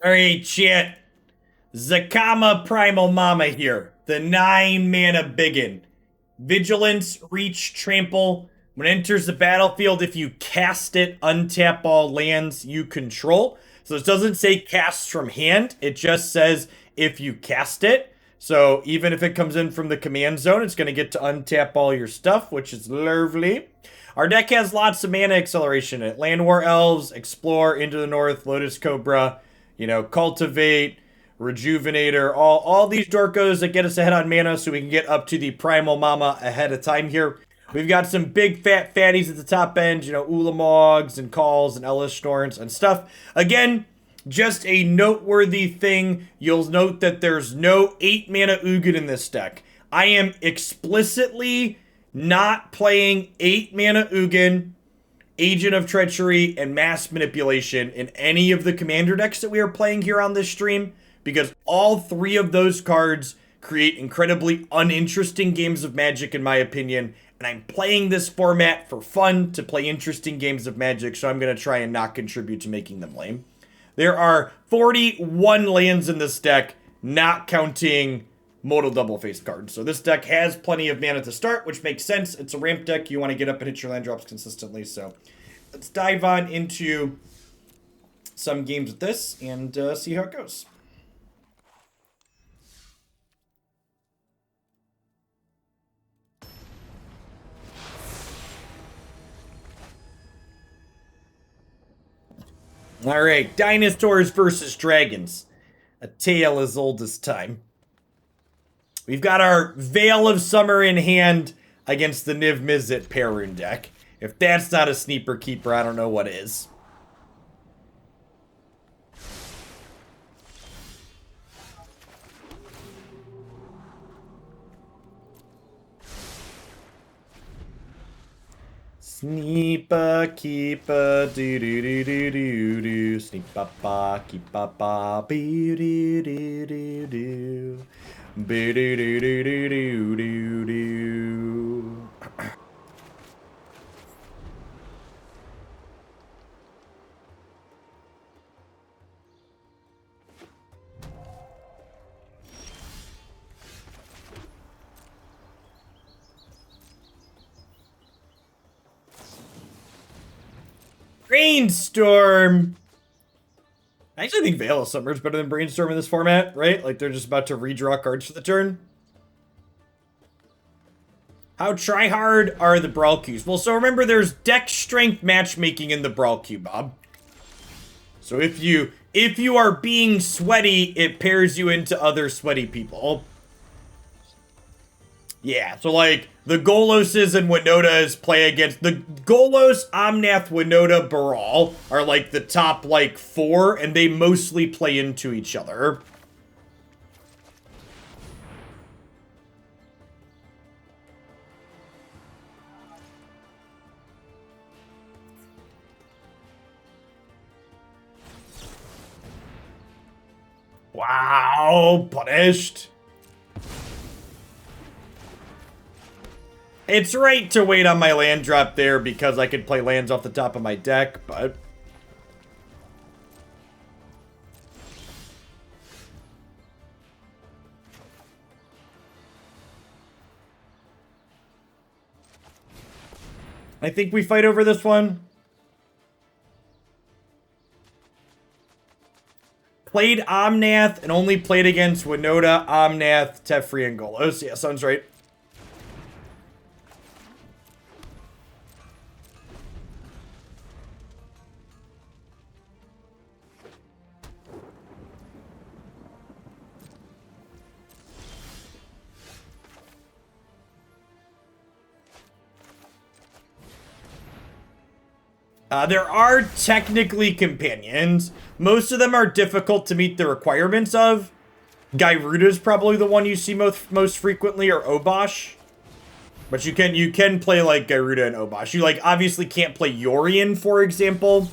Alright, chat. Zacama Primal Mama here. The 9 mana biggin. Vigilance, Reach, Trample. When it enters the battlefield, if you cast it, untap all lands you control. So it doesn't say cast from hand. It just says if you cast it. So even if it comes in from the command zone, it's going to get to untap all your stuff, which is lovely. Our deck has lots of mana acceleration in it. Llanowar Elves, Explore, Into the North, Lotus Cobra, Cultivate, Rejuvenator, all these Dorkos that get us ahead on mana so we can get up to the Primal Mama ahead of time here. We've got some big fat fatties at the top end, Ulamogs and Calls and Elesh Norns and stuff. Again, just a noteworthy thing, you'll note that there's no 8 mana Ugin in this deck. I am explicitly not playing 8 mana Ugin, Agent of Treachery, and Mass Manipulation in any of the commander decks that we are playing here on this stream, because all 3 of those cards create incredibly uninteresting games of Magic in my opinion, and I'm playing this format for fun to play interesting games of Magic, so I'm going to try and not contribute to making them lame. There are 41 lands in this deck, not counting modal double-faced cards. So this deck has plenty of mana to start, which makes sense. It's a ramp deck. You want to get up and hit your land drops consistently. So let's dive on into some games with this and see how it goes. All right, dinosaurs versus dragons. A tale as old as time. We've got our Veil of Summer in hand against the Niv Mizzet Perun deck. If that's not a sneaker keeper, I don't know what is. Sneepa keepa doo doo doo doo doo doo. Sneepa ba keepa ba bee doo doo doo doo. Boo doo doo doo doo doo doo doo. Brainstorm! I actually think Veil of Summer is better than Brainstorm in this format, right? Like, they're just about to redraw cards for the turn. How try-hard are the Brawl queues? Well, so remember, there's deck strength matchmaking in the Brawl queue, Bob. So if you are being sweaty, it pairs you into other sweaty people. Yeah, so like, the Goloses and Winotas play against... The Golos, Omnath, Winota, Brawl are like the top, 4, and they mostly play into each other. Wow, punished. It's right to wait on my land drop there because I could play lands off the top of my deck, but... I think we fight over this one. Played Omnath and only played against Winota, Omnath, Teferi, and Golos. Yeah, sounds right. There are technically companions. Most of them are difficult to meet the requirements of. Gyruda's probably the one you see most frequently, or Obosh. But you can play like Gyruda and Obosh. You obviously can't play Yorion, for example.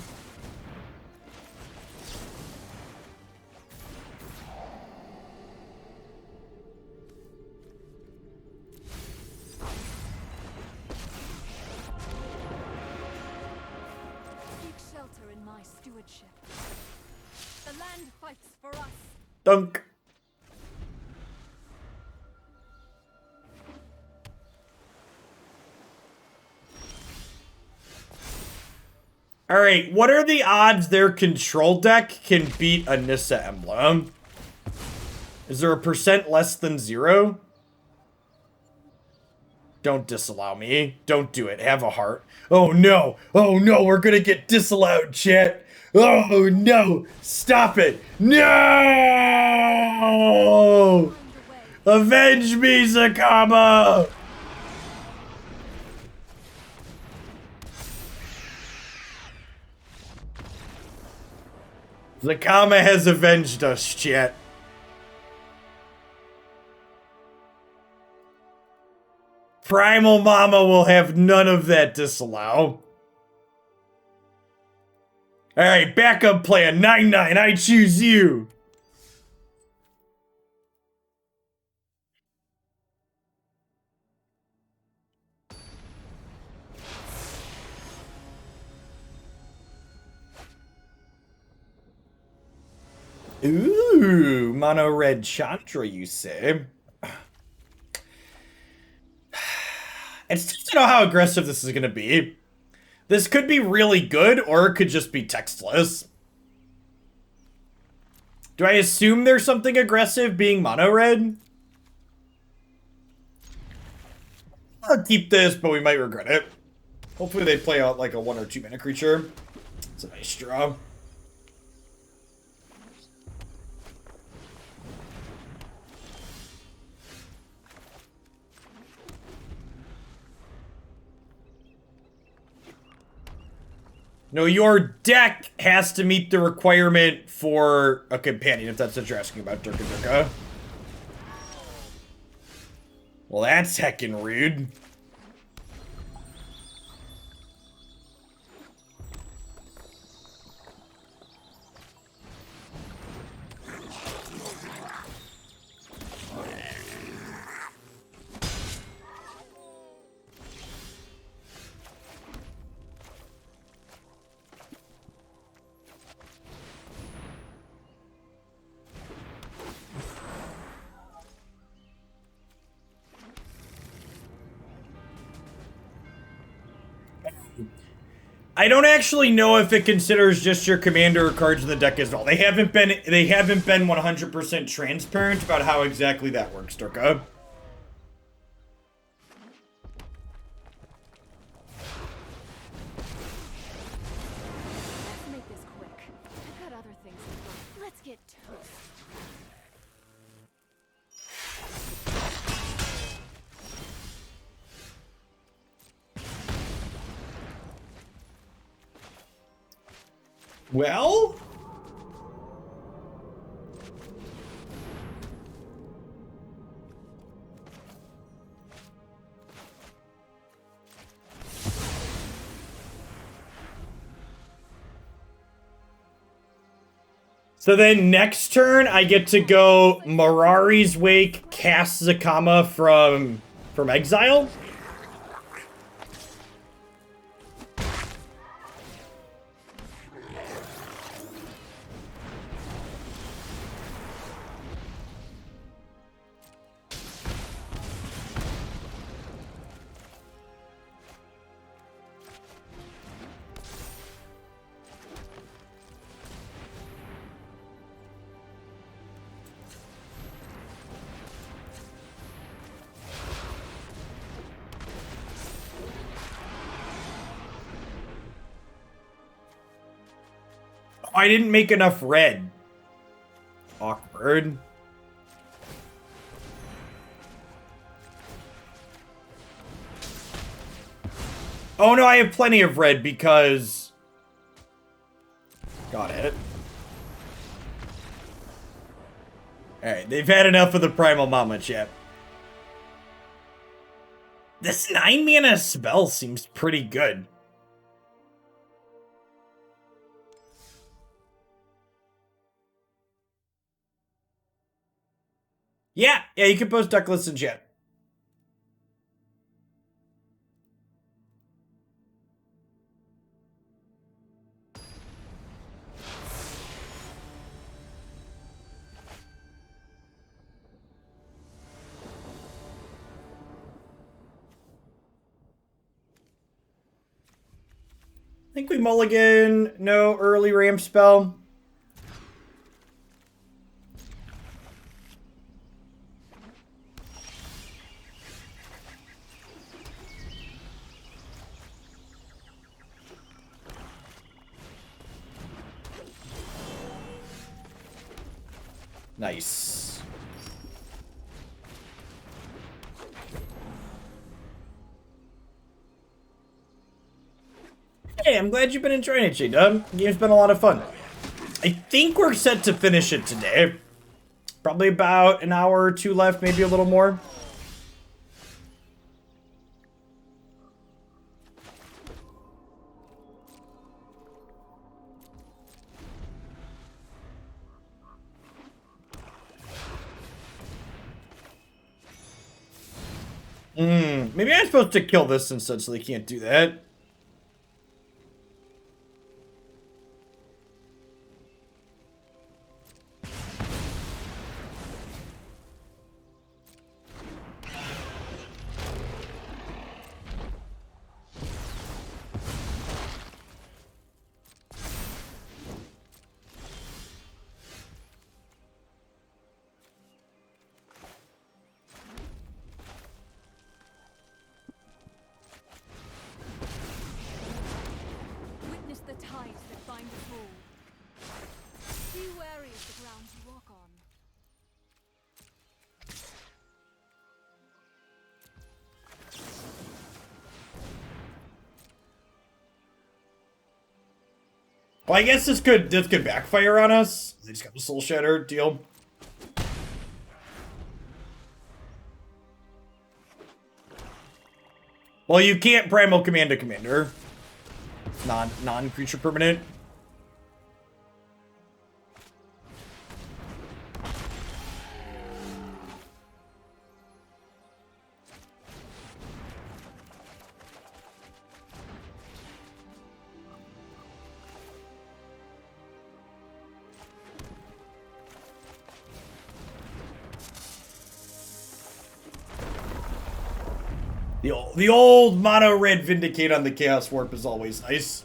fights for us. Dunk. Alright, what are the odds their control deck can beat a Nissa emblem? Is there a percent less than 0? Don't disallow me. Don't do it. Have a heart. Oh no! Oh no, we're gonna get disallowed, chat! Oh no! Stop it! No! Avenge me, Zacama! Zacama has avenged us, chat. Primal Mama will have none of that disallow. Alright, backup plan. 9-9, I choose you. Ooh, mono red Chandra, you say? It's tough to know how aggressive this is going to be. This could be really good, or it could just be textless. Do I assume there's something aggressive being mono red? I'll keep this, but we might regret it. Hopefully they play out like a 1 or 2 mana creature. It's a nice draw. No, your deck has to meet the requirement for a companion, if that's what you're asking about, Durka Durka. Well, that's heckin' rude. I don't actually know if it considers just your commander or cards in the deck as well. They haven't been 100% transparent about how exactly that works, Durka. Let's make this quick. I've got other things to do. Let's get toast. Well? So then next turn, I get to go Mirari's Wake, cast Zacama from exile. I didn't make enough red. Awkward. Oh no, I have plenty of red because... Got it. Alright, they've had enough of the Primal Mama, chat. This 9 mana spell seems pretty good. Yeah, you can post deck lists in chat. think we mulligan. No early ramp spell. Nice. Hey, I'm glad you've been enjoying it, J-Dub. The game's been a lot of fun. I think we're set to finish it today. Probably about an hour or two left, maybe a little more. Maybe I'm supposed to kill this instead so they can't do that. Well, I guess this could backfire on us. They just got the Soul Shatter deal. Well, you can't Primal Command a commander. Non-creature permanent. The old mono red Vindicate on the Chaos Warp is always nice.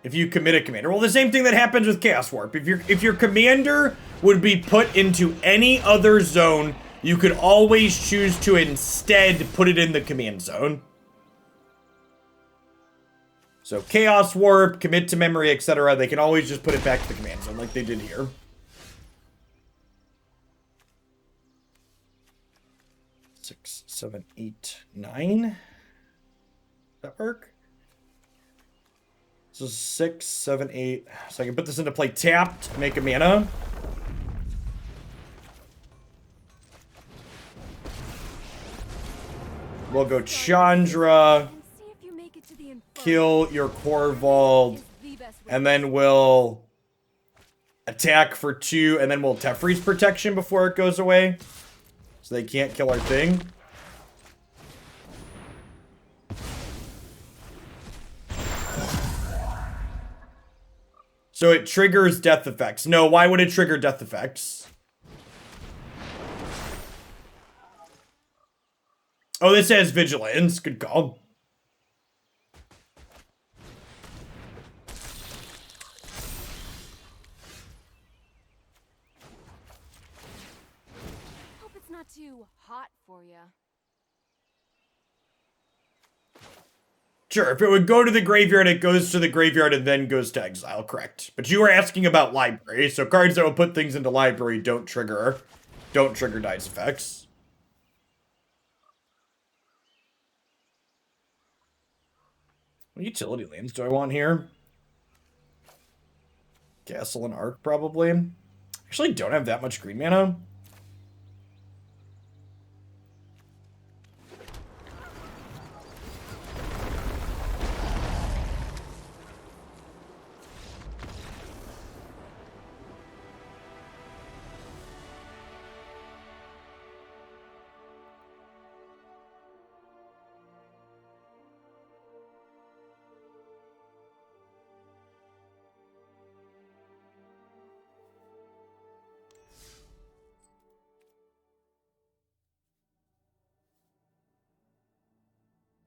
If you commit a commander. Well, the same thing that happens with Chaos Warp. If your commander would be put into any other zone, you could always choose to instead put it in the command zone. So Chaos Warp, commit to memory, etc. They can always just put it back to the command zone like they did here. Six, 7, 8, 9. Does that work? So 6, 7, 8. So I can put this into play tapped, make a mana. We'll go Chandra, kill your Corvold, and then we'll attack for 2, and then we'll Teferi's protection before it goes away. So they can't kill our thing. So it triggers death effects. No, why would it trigger death effects? Oh, this has vigilance. Good call. Hope it's not too hot for you. Sure, if it would go to the graveyard, it goes to the graveyard and then goes to exile, correct. But you were asking about library, so cards that will put things into library don't trigger dice effects. What utility lands do I want here? Castle and Arc, probably. Actually, don't have that much green mana.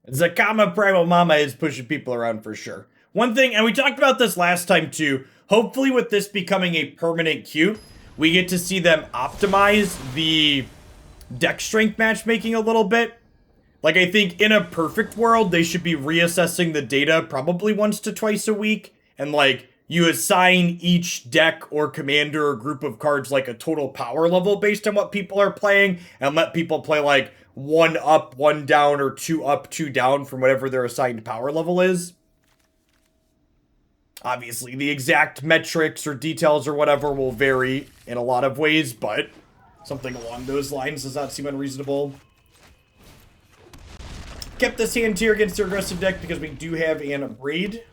Zacama Primal Mama is pushing people around for sure. One thing, and we talked about this last time too, hopefully with this becoming a permanent queue, we get to see them optimize the deck strength matchmaking a little bit. Like, I think in a perfect world, they should be reassessing the data probably once to twice a week. And, like, you assign each deck or commander or group of cards, like, a total power level based on what people are playing. And let people play, like, 1 up, 1 down, or 2 up, 2 down from whatever their assigned power level is. Obviously, the exact metrics or details or whatever will vary in a lot of ways, but something along those lines does not seem unreasonable. Kept this hand tier against their aggressive deck because we do have an raid.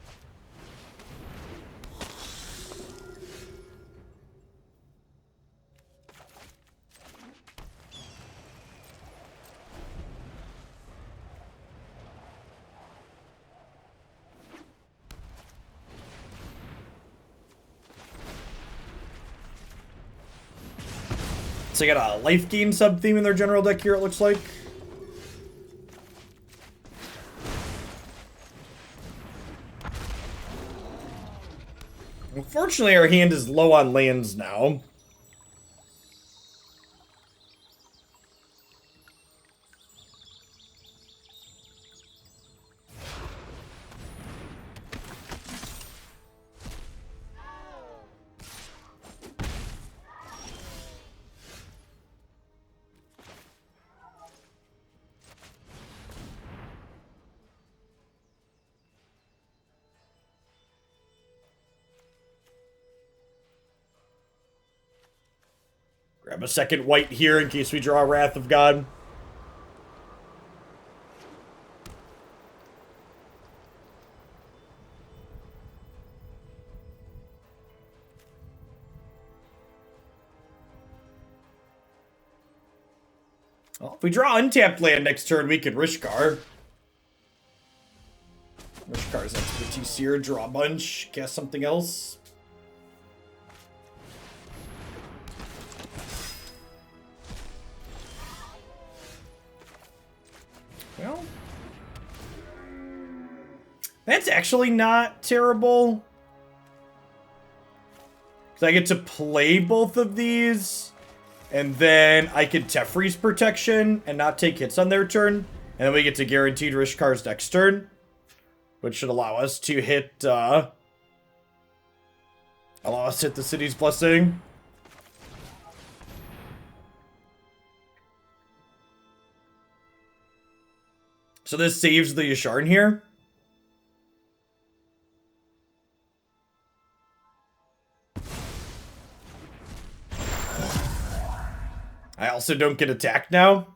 So they got a life gain sub-theme in their general deck here, it looks like. Unfortunately, our hand is low on lands now. Grab a second white here in case we draw Wrath of God. Well, if we draw untapped land next turn, we can Rishkar. Rishkar's expertise here. Draw a bunch. Cast something else. Well, that's actually not terrible. Because I get to play both of these. And then I can Teferi's Protection and not take hits on their turn. And then we get to guaranteed Rishkar's next turn. Which should allow us to hit, the City's Blessing. So this saves the Yasharn here. I also don't get attacked now.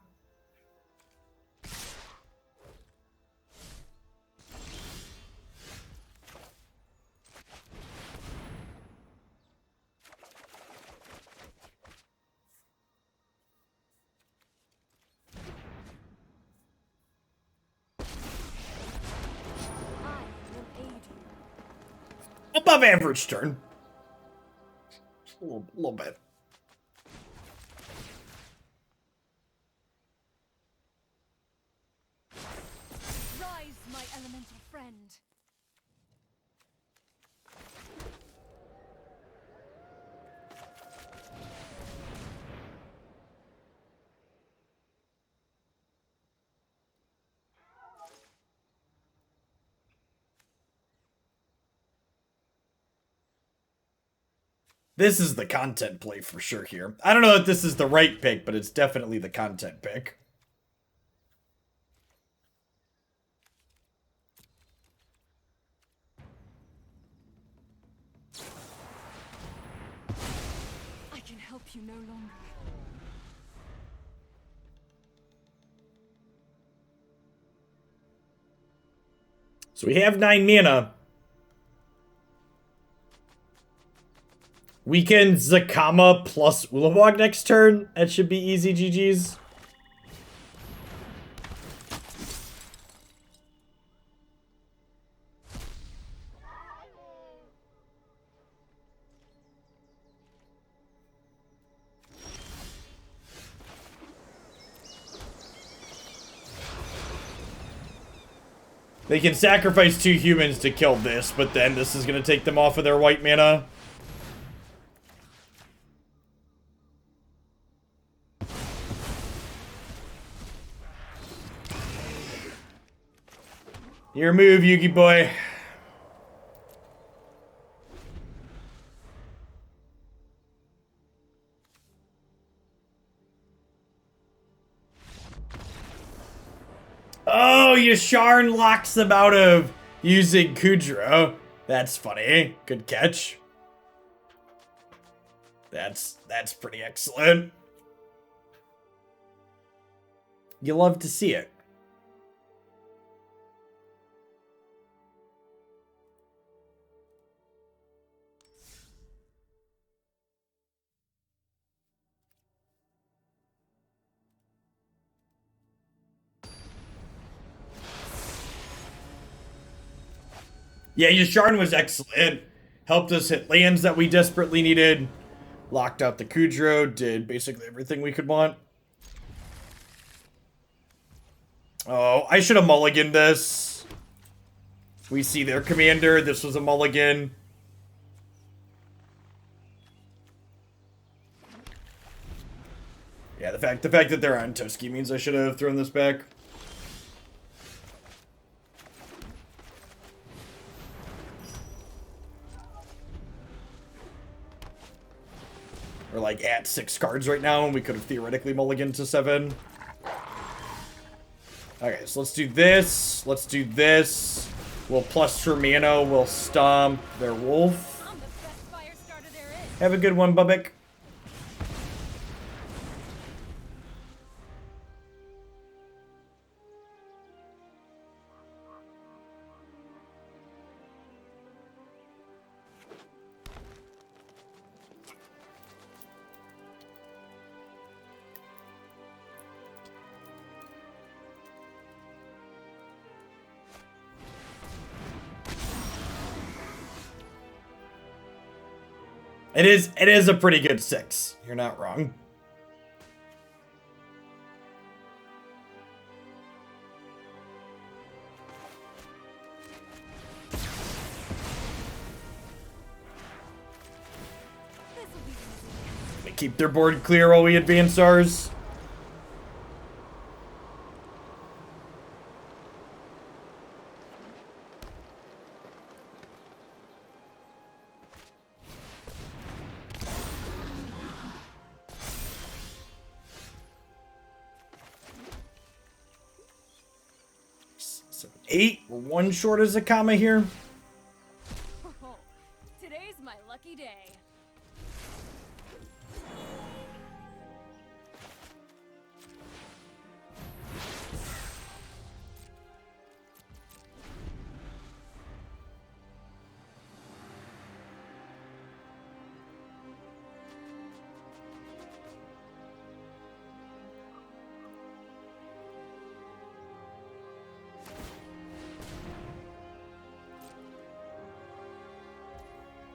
Above average turn. A little bit. Rise, my elemental friend. This is the content play for sure here. I don't know if this is the right pick, but it's definitely the content pick. I can help you no longer. So we have 9 mana. We can Zacama plus Ulamog next turn. That should be easy GG's. They can sacrifice 2 humans to kill this, but then this is going to take them off of their white mana. Your move, Yugi boy. Oh, Yasharn locks them out of using Kudra. That's funny. Good catch. That's pretty excellent. You love to see it. Yeah, Yasharn was excellent. Helped us hit lands that we desperately needed. Locked out the Kudro. Did basically everything we could want. Oh, I should have mulliganed this. We see their commander. This was a mulligan. Yeah, the fact that they're on Toski means I should have thrown this back. We're like at 6 cards right now, and we could have theoretically mulliganed to 7. Okay, so let's do this. Let's do this. We'll plus for mana. We'll stomp their wolf. Have a good one, Bubbick. It is a pretty good 6. You're not wrong. They keep their board clear while we advance ours. Eight. We're 1 short of Zacama here. Oh, today's my lucky day.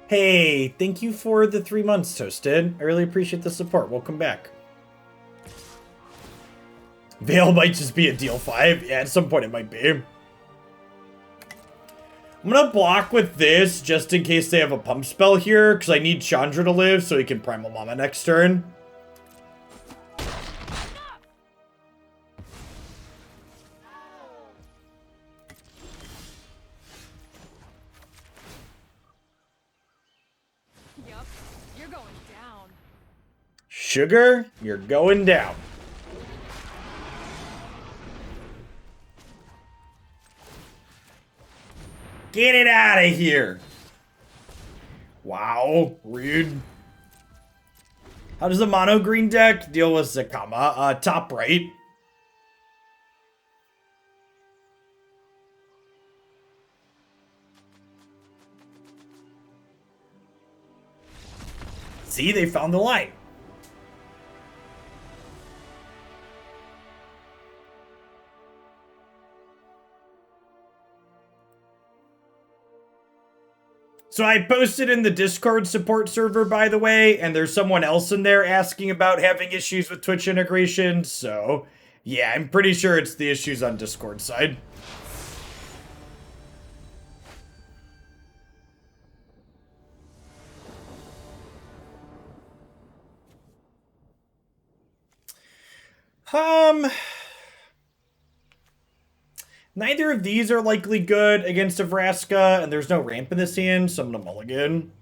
Hey, thank you for the 3 months, Toasted. I really appreciate the support. Welcome back. Veil might just be a deal 5. Yeah, at some point it might be. I'm gonna block with this just in case they have a pump spell here, because I need Chandra to live so he can Primal Mama next turn. Sugar, you're going down. Get it out of here. Wow, rude. How does the mono green deck deal with Zacama? Top right. See, they found the line. So I posted in the Discord support server, by the way, and there's someone else in there asking about having issues with Twitch integration. So, yeah, I'm pretty sure it's the issues on Discord side. Neither of these are likely good against Orazca, and there's no ramp in this hand, so I'm gonna mulligan.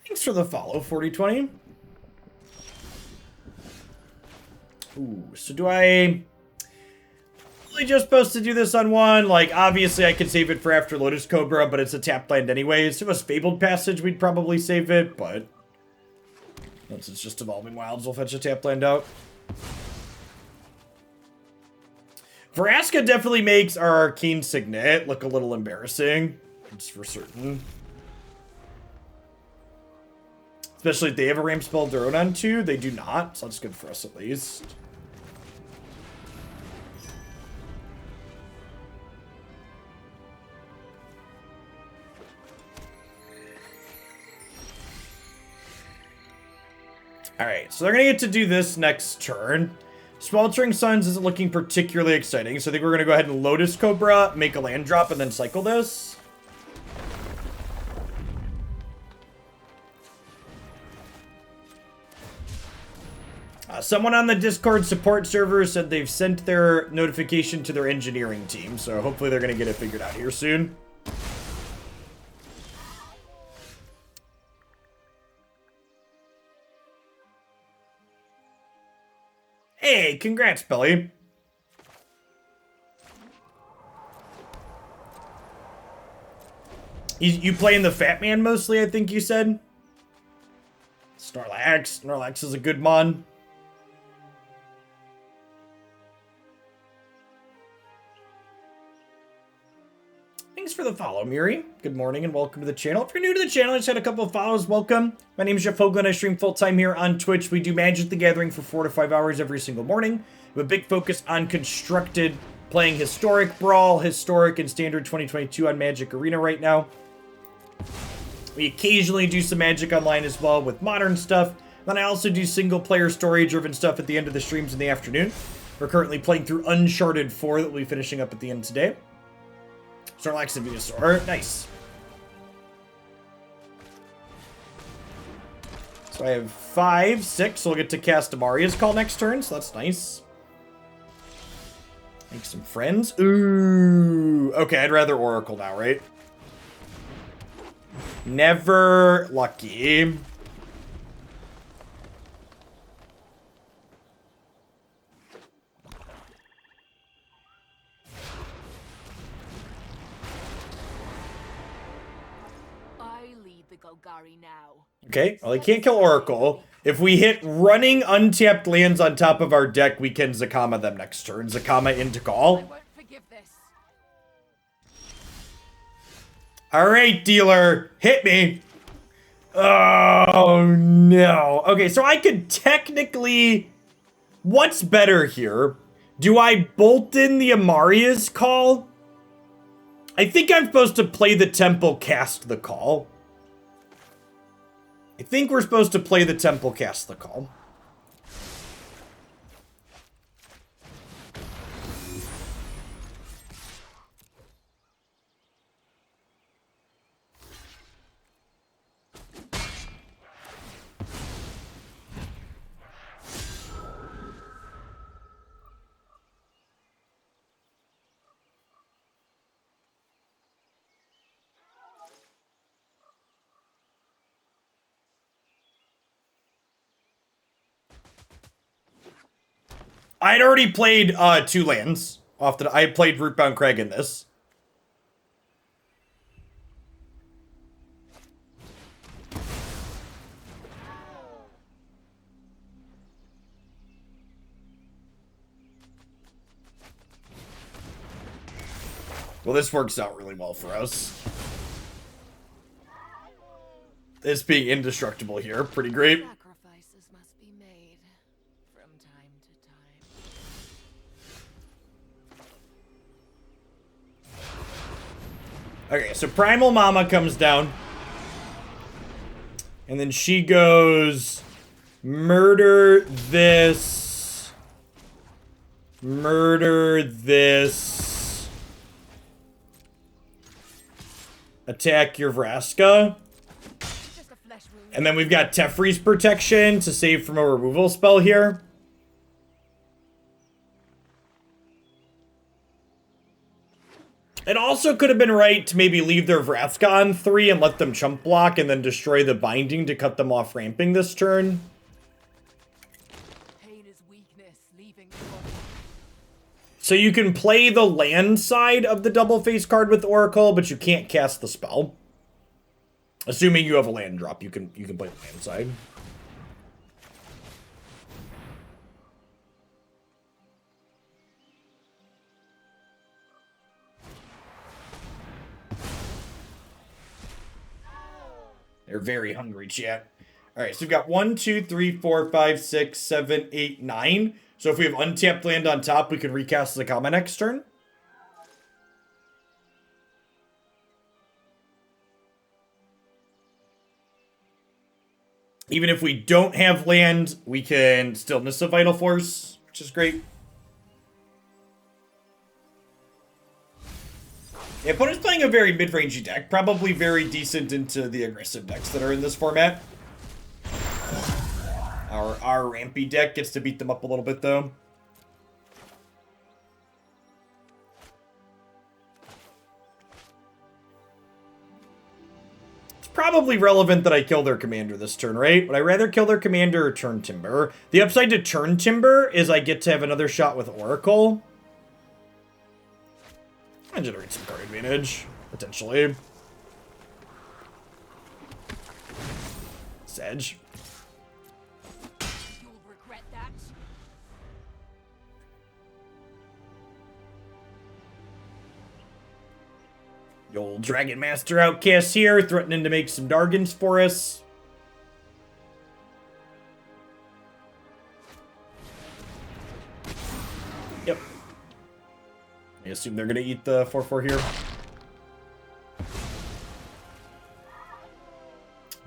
Thanks for the follow, 4020. Ooh, so do I really just supposed to do this on one? Like, obviously I could save it for after Lotus Cobra, but it's a tapped land anyways. If it was Fabled Passage, we'd probably save it, but once it's just Evolving Wilds, we'll fetch a tapped land out. Orazca definitely makes our Arcane Signet look a little embarrassing. It's for certain. Especially if they have a ramp spell of their own on too. They do not, so that's good for us at least. Alright, so they're going to get to do this next turn. Sweltering Suns isn't looking particularly exciting, so I think we're going to go ahead and Lotus Cobra, make a land drop, and then cycle this. Someone on the Discord support server said they've sent their notification to their engineering team, so hopefully they're going to get it figured out here soon. Hey, congrats, Billy. You playing the Fat Man mostly, I think you said? Snorlax. Snorlax is a good mon. Thanks for the follow, Mirari. Good morning and welcome to the channel. If you're new to the channel, I just had a couple of follows. Welcome. My name is Jeff Hoagland. I stream full-time here on Twitch. We do Magic the Gathering for 4 to 5 hours every single morning. We have a big focus on constructed, playing Historic, Brawl, Historic, and Standard 2022 on Magic Arena right now. We occasionally do some Magic Online as well with modern stuff. Then I also do single-player story-driven stuff at the end of the streams in the afternoon. We're currently playing through Uncharted 4 that we'll be finishing up at the end today. Snorlax and Venusaur. Nice. So I have 5, 6. So we'll get to cast Amaria's Call next turn, so that's nice. Make some friends. Ooh. Okay, I'd rather Oracle now, right? Never lucky. Okay, well, he can't kill Oracle. If we hit running untapped lands on top of our deck, we can Zacama them next turn. Zacama into call. I won't forgive this. Alright, dealer. Hit me. Oh, no. Okay, so I could technically... What's better here? Do I bolt in the Amaria's Call? I think I'm supposed to play the Temple, cast the call. I think we're supposed to play the Temple, cast the call. I'd already played 2 lands. I played Rootbound Crag in this. Well, this works out really well for us. This being indestructible here, pretty great. Sacrifices must be made from time to time. Okay, so Primal Mama comes down. And then she goes, murder this, murder this, attack your Vraska. Just a flesh wound. And then we've got Teferi's protection to save from a removal spell here. It also could have been right to maybe leave their Vraska on 3 and let them chump block and then destroy the binding to cut them off ramping this turn. Pain is weakness, leaving So you can play the land side of the double face card with Oracle, but you can't cast the spell. Assuming you have a land drop, you can play the land side. They're very hungry, chat. All right, so we've got 1, 2, 3, 4, 5, 6, 7, 8, 9. So if we have untapped land on top, we could recast Zacama next turn. Even if we don't have land, we can still Nissa Vital Force, which is great. Yeah, opponent's playing a very mid-rangey deck, probably very decent into the aggressive decks that are in this format. Our rampy deck gets to beat them up a little bit, though. It's probably relevant that I kill their commander this turn, right? Would I rather kill their commander or turn Timber? The upside to turn Timber is I get to have another shot with Oracle. I generate some card advantage, potentially. Sedge. You'll regret that. The old Dragonmaster Outcast here, threatening to make some Dargans for us. Yep. I assume they're going to eat the 4/4 here.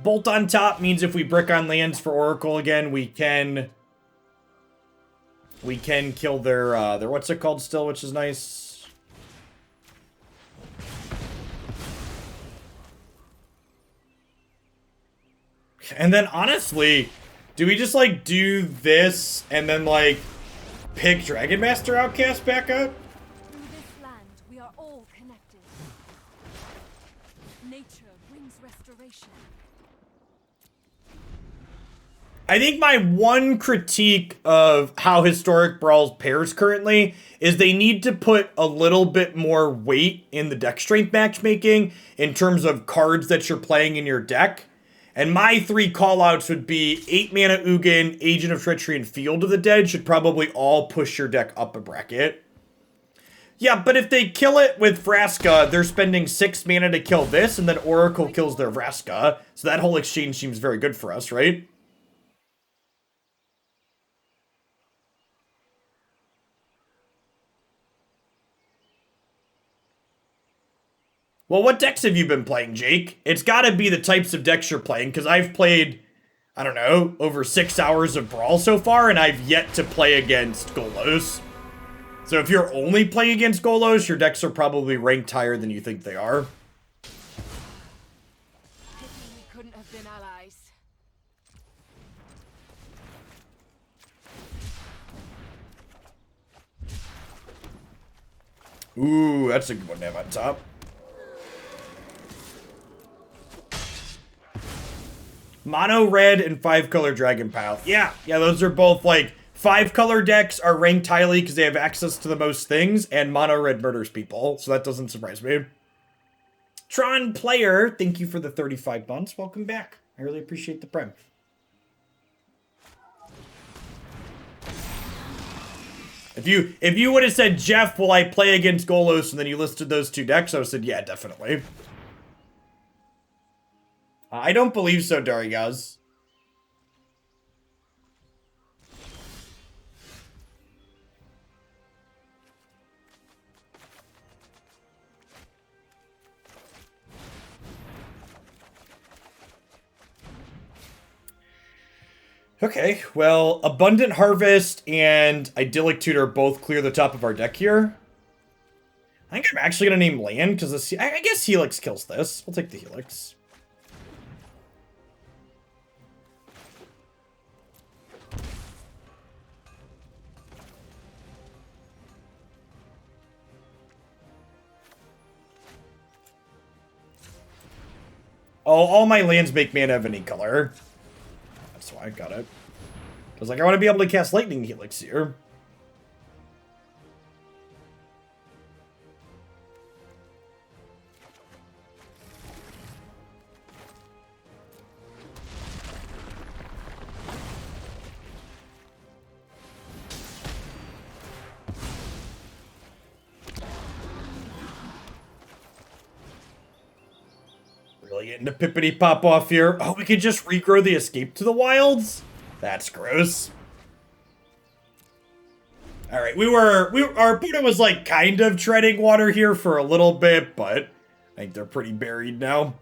Bolt on top means if we brick on lands for Oracle again, we can kill their what's it called still, which is nice. And then honestly, do we just like do this and then like pick Dragonmaster Outcast back up? Through this land, we are all connected. Nature brings restoration. I think my one critique of how Historic Brawls pairs currently is they need to put a little bit more weight in the deck strength matchmaking in terms of cards that you're playing in your deck. And my 3 callouts would be 8 mana Ugin, Agent of Treachery, and Field of the Dead should probably all push your deck up a bracket. Yeah, but if they kill it with Vraska, they're spending 6 mana to kill this, and then Oracle kills their Vraska. So that whole exchange seems very good for us, right? Well, what decks have you been playing, Jake? It's got to be the types of decks you're playing, because I've played, I don't know, over 6 hours of Brawl so far, and I've yet to play against Golos. So if you're only playing against Golos, your decks are probably ranked higher than you think they are. Pity we couldn't have been allies. Ooh, that's a good one to have on top. Mono red and 5-color Dragon Pile. Yeah, those are both like 5-color decks are ranked highly because they have access to the most things, and mono red murders people, so that doesn't surprise me. Tron Player, thank you for the 35 months. Welcome back. I really appreciate the prem. If you would have said, Jeff, will I play against Golos, and then you listed those 2 decks, I would have said, yeah, definitely. I don't believe so, Darius. Okay, well, Abundant Harvest and Idyllic Tutor both clear the top of our deck here. I think I'm actually gonna name land because I guess Helix kills this. We'll take the Helix. Oh, all my lands make mana of any color. That's why I got it. I was like, I want to be able to cast Lightning Helix here. Really getting to pippity pop off here. Oh, we could just regrow the Escape to the Wilds? That's gross. All right, our opponent was like kind of treading water here for a little bit, but I think they're pretty buried now.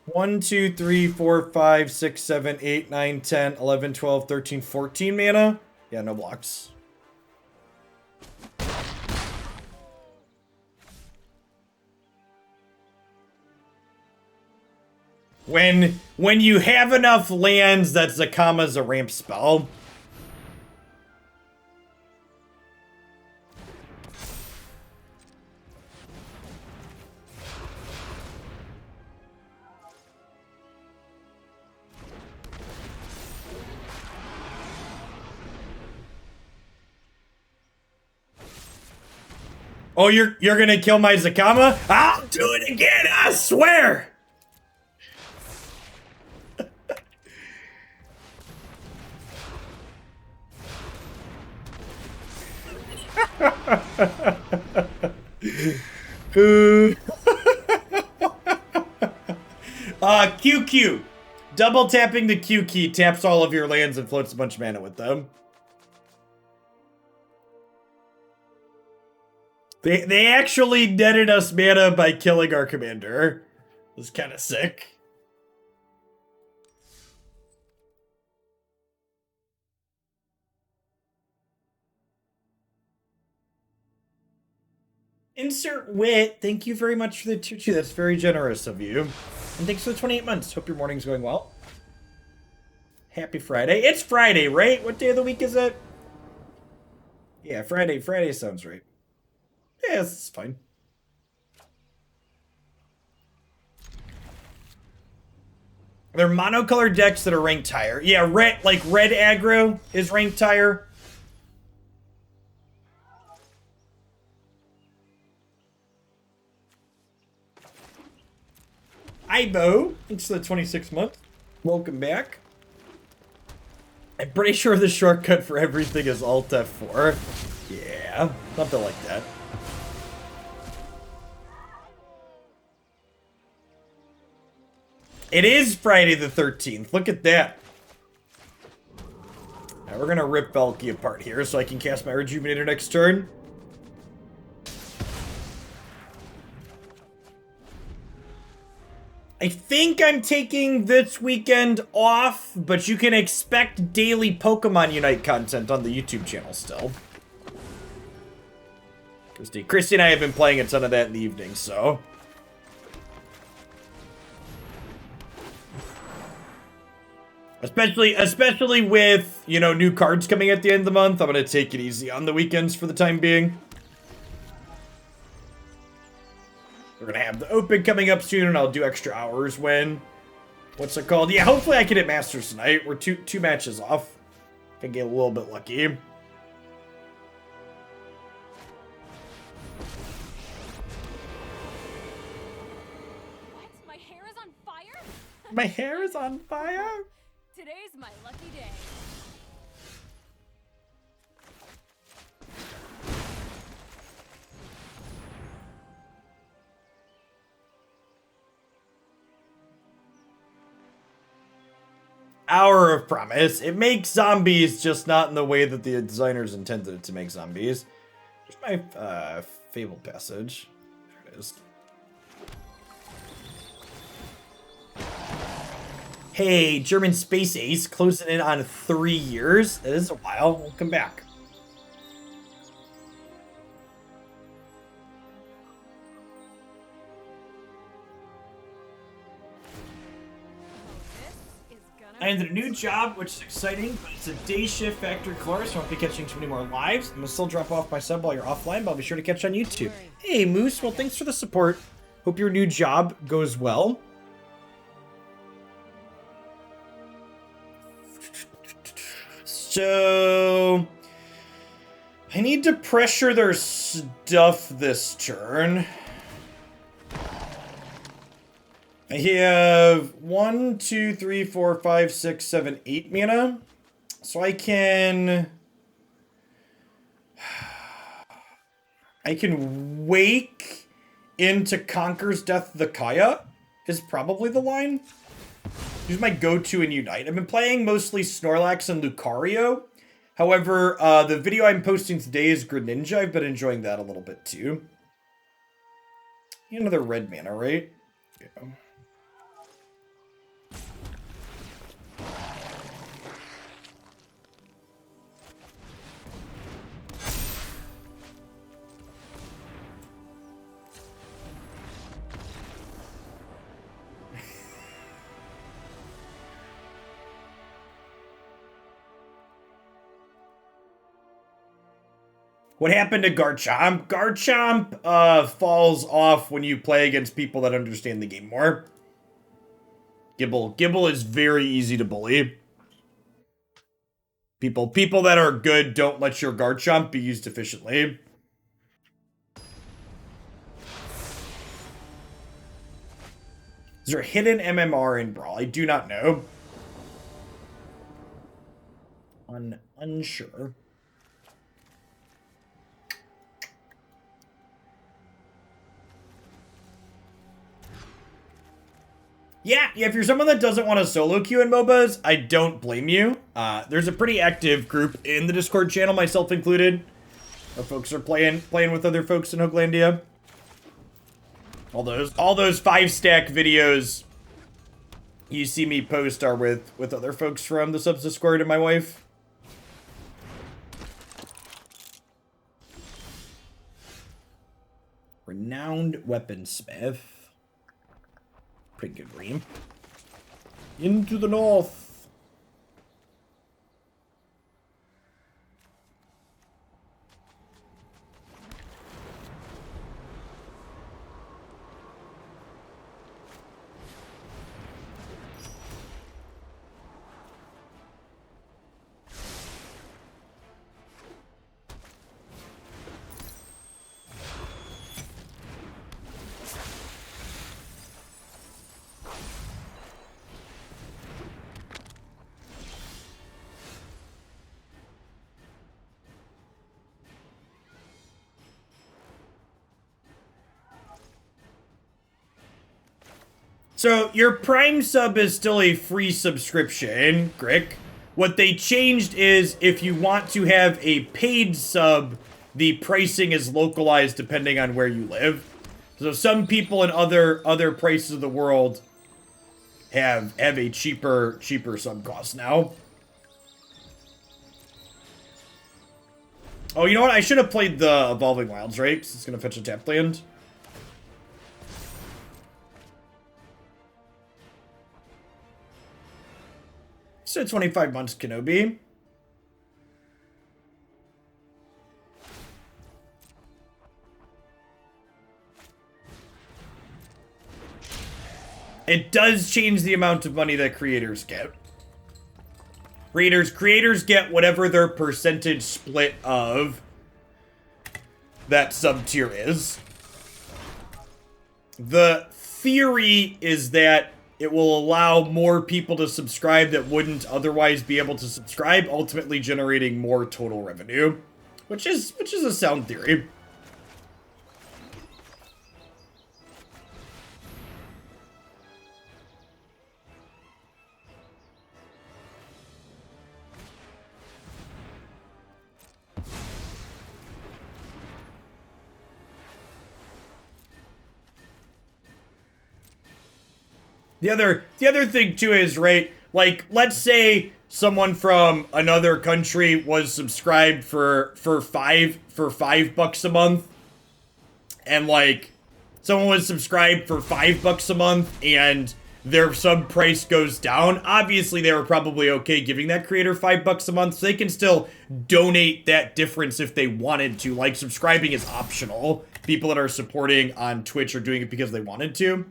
One, 2, 3, 4, 5, 6, 7, 8, 9, 10, 11, 12, 13, 14 mana. Yeah, no blocks. When you have enough lands that Zacama's a ramp spell. Oh, you're gonna kill my Zacama? I'll do it again, I swear! QQ. Double tapping the Q key taps all of your lands and floats a bunch of mana with them. They actually netted us mana by killing our commander. It was kind of sick. Insert wit. Thank you very much for the tier 2. That's very generous of you. And thanks for the 28 months. Hope your morning's going well. Happy Friday. It's Friday, right? What day of the week is it? Yeah, Friday. Friday sounds right. Yeah, it's fine. They're monocolored decks that are ranked higher. Yeah, red aggro is ranked higher. Ibo, thanks for the 26 month. Welcome back. I'm pretty sure the shortcut for everything is Alt F4. Yeah, something like that. It is Friday the 13th. Look at that. Now we're gonna rip Valky apart here so I can cast my Rejuvenator next turn. I think I'm taking this weekend off, but you can expect daily Pokemon Unite content on the YouTube channel still. Christy and I have been playing a ton of that in the evening, so. Especially with, you know, new cards coming at the end of the month, I'm gonna take it easy on the weekends for the time being. We're gonna have the Open coming up soon, and I'll do extra hours when... What's it called? Yeah, hopefully I can hit Masters tonight. We're two matches off. Can get a little bit lucky. What? My hair is on fire? My hair is on fire? Today's my lucky day. Hour of Promise. It makes zombies, just not in the way that the designers intended it to make zombies. There's my Fable Passage. There it is. Hey, German Space Ace, closing in on 3 years. That is a while. Welcome back. I ended a new job, which is exciting, but it's a day shift factory core, so I won't be catching too many more lives. I'm gonna still drop off my sub while you're offline, but I'll be sure to catch on YouTube. Hey, Moose. Well, thanks for the support. Hope your new job goes well. So, I need to pressure their stuff this turn. I have 1, 2, 3, 4, 5, 6, 7, 8 mana. So I can wake into Conquer's Death the Kaya is probably the line. Use my go-to in Unite. I've been playing mostly Snorlax and Lucario. However, the video I'm posting today is Greninja. I've been enjoying that a little bit too. Another red mana, right? Yeah. What happened to Garchomp? Garchomp falls off when you play against people that understand the game more. Gibble is very easy to bully. People that are good don't let your Garchomp be used efficiently. Is there a hidden MMR in Brawl? I do not know. Unsure. Yeah, if you're someone that doesn't want to solo queue in MOBAs, I don't blame you. There's a pretty active group in the Discord channel, myself included. Our folks are playing with other folks in Hooglandia. All those 5-stack videos you see me post are with other folks from the Subs Discord and my wife. Renowned Weaponsmith. Pretty good ream. Into the north. So, your Prime sub is still a free subscription, Grick. What they changed is if you want to have a paid sub, the pricing is localized depending on where you live. So some people in other places of the world have a cheaper sub cost now. Oh, you know what? I should have played the Evolving Wilds, right? Because it's going to fetch a tapped land. So 25 months Kenobi. It does change the amount of money that creators get. Creators get whatever their percentage split of that sub-tier is. The theory is that it will allow more people to subscribe that wouldn't otherwise be able to subscribe, ultimately generating more total revenue, which is a sound theory. The other thing too is, right, like, let's say someone from another country was subscribed for $5 a month, and like someone was subscribed for $5 a month and their sub price goes down. Obviously they were probably okay giving that creator $5 a month, so they can still donate that difference if they wanted to. Like, subscribing is optional. People that are supporting on Twitch are doing it because they wanted to.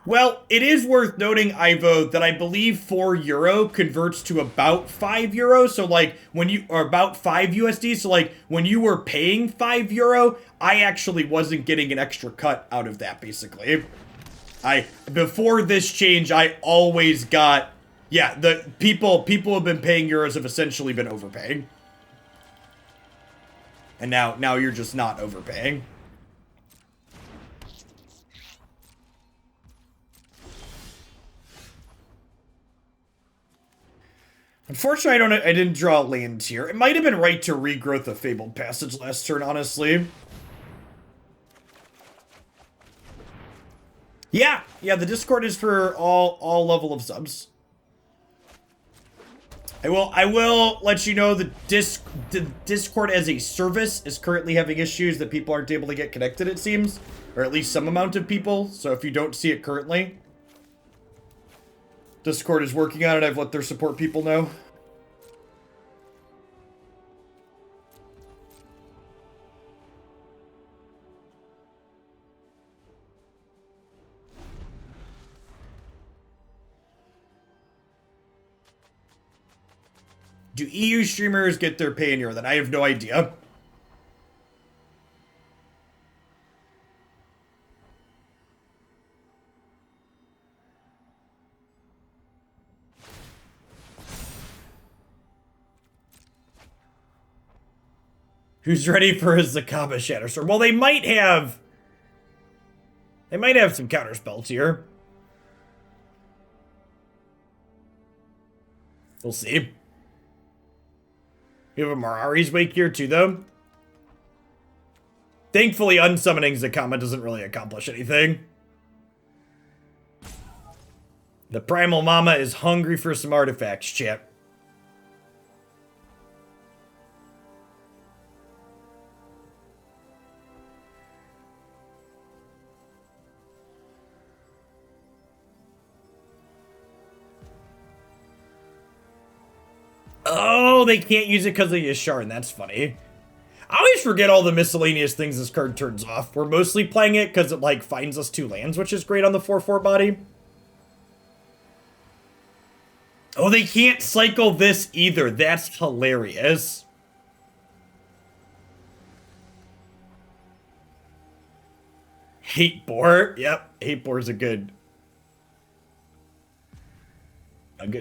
Well, it is worth noting, Ivo, that I believe €4 converts to about €5. So like when you or about 5 USD. So like when you were paying €5, I actually wasn't getting an extra cut out of that, basically. Before this change, I always got, yeah, the people who have been paying euros have essentially been overpaying. And now you're just not overpaying. Unfortunately, I didn't draw land here. It might have been right to regrowth a Fabled Passage last turn, honestly. Yeah, the Discord is for all level of subs. I will let you know the Discord as a service is currently having issues that people aren't able to get connected, it seems. Or at least some amount of people. So if you don't see it currently, Discord is working on it. I've let their support people know. Do EU streamers get their pay in euro? Then I have no idea. Who's ready for a Zacama Shatterstorm? Well, they might have some counterspells here. We'll see. We have a Mirari's Wake here too, though. Thankfully, unsummoning Zacama doesn't really accomplish anything. The Primal Mama is hungry for some artifacts, chat. Oh, they can't use it because of Yasharn. That's funny. I always forget all the miscellaneous things this card turns off. We're mostly playing it because it, like, finds us 2 lands, which is great on the 4/4 body. Oh, they can't cycle this either. That's hilarious. Hate Boar. Yep, Hate Boar is a good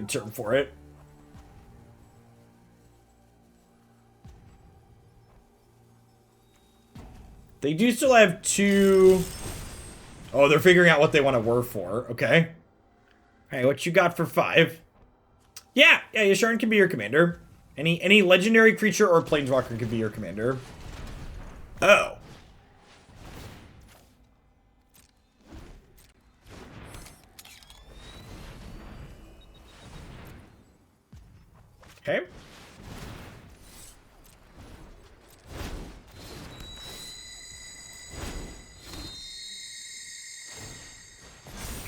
term for it. They do still have 2... Oh, they're figuring out what they want to war for. Okay. Hey, what you got for 5? Yeah, Yasharn can be your commander. Any legendary creature or planeswalker can be your commander. Oh. Okay.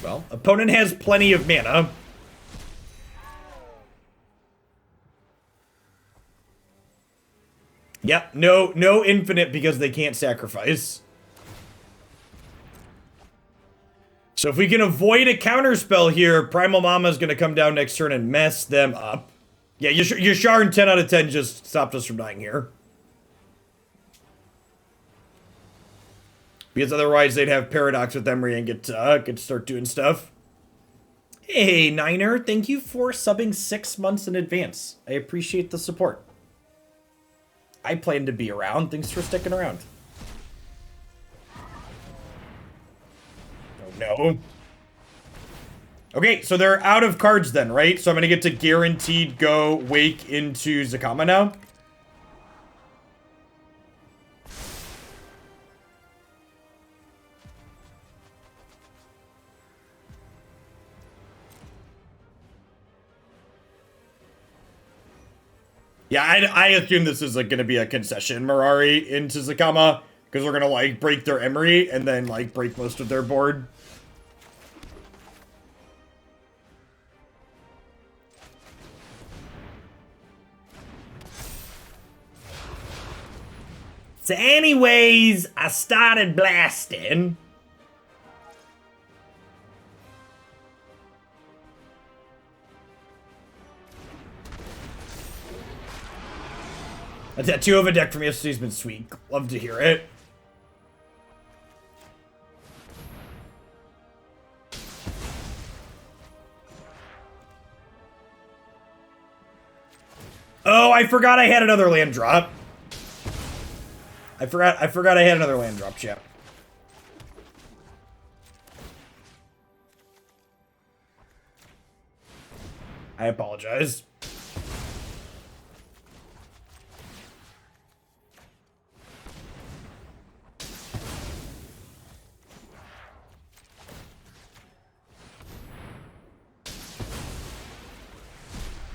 Well, opponent has plenty of mana. Yep, no infinite because they can't sacrifice. So if we can avoid a counterspell here, Primal Mama's gonna come down next turn and mess them up. Yeah, Yasharn 10 out of 10 just stopped us from dying here. Because otherwise they'd have Paradox with Emery and get to start doing stuff. Hey, Niner, thank you for subbing 6 months in advance. I appreciate the support. I plan to be around. Thanks for sticking around. Oh, no. Okay, so they're out of cards then, right? So I'm going to get to guaranteed go Wake into Zacama now. Yeah, I assume this is like going to be a concession Mirari into Zacama, because we're going to like break their Emery and then like break most of their board. So anyways, I started blasting. A tattoo of a deck from yesterday's been sweet. Love to hear it. Oh, I forgot I had another land drop. I forgot I had another land drop, chat. I apologize.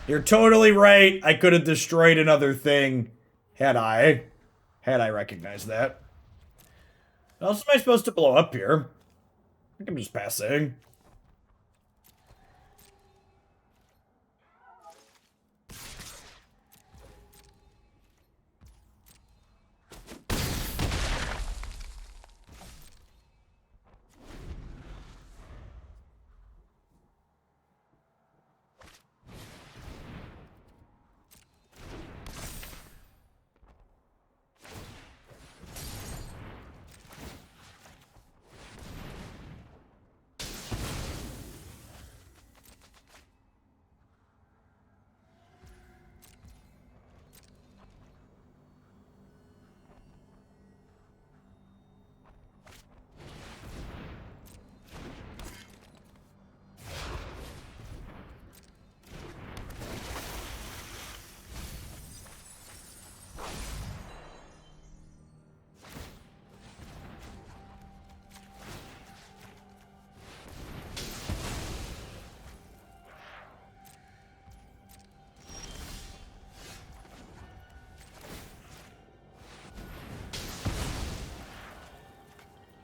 You're totally right. I could have destroyed another thing had I recognized that. What else am I supposed to blow up here? I think I'm just passing.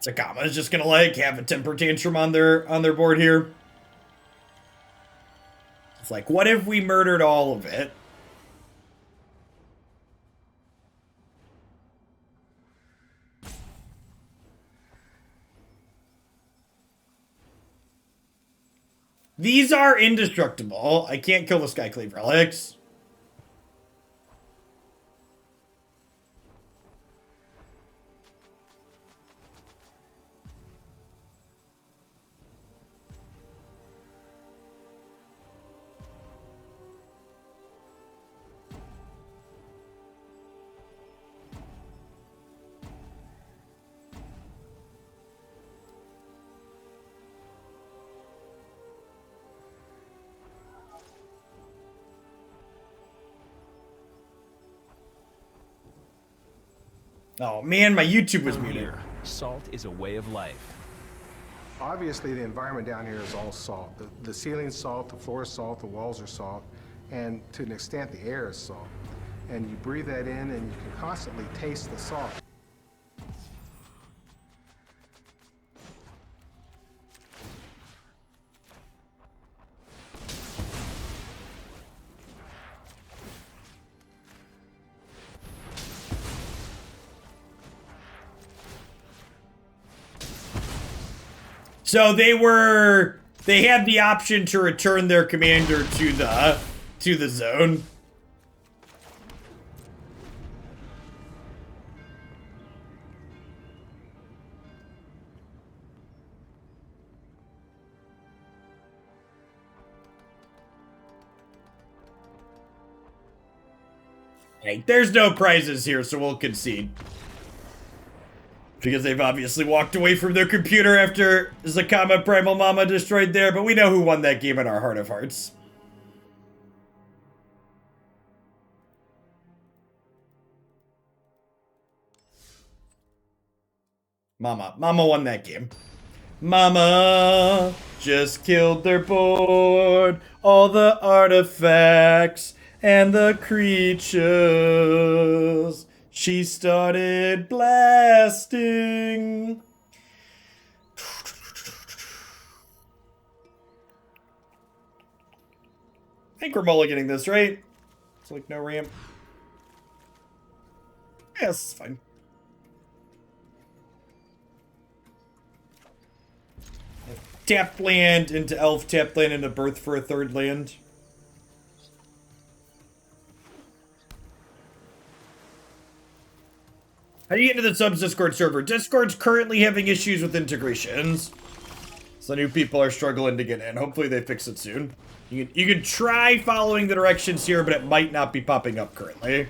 Zacama is just gonna like have a temper tantrum on their board here. It's like, what if we murdered all of it? These are indestructible. I can't kill the Skyclave relics. Oh man, my YouTube was muted. Salt is a way of life. Obviously, the environment down here is all salt. The ceiling's salt, the floor is salt, the walls are salt, and to an extent, the air is salt. And you breathe that in, and you can constantly taste the salt. So they had the option to return their commander to the zone. Hey, there's no prizes here, so we'll concede. Because they've obviously walked away from their computer after Zacama Primal Mama destroyed there, but we know who won that game in our heart of hearts. Mama won that game. Mama just killed their board, all the artifacts, and the creatures she started blasting. I think we're mulliganing this, right? It's like no ramp. Yeah, this is fine. Tapped land into elf, tapped land into birth for a third land. How do you get into the subs Discord server? Discord's currently having issues with integrations. So new people are struggling to get in. Hopefully they fix it soon. You can try following the directions here, but it might not be popping up currently.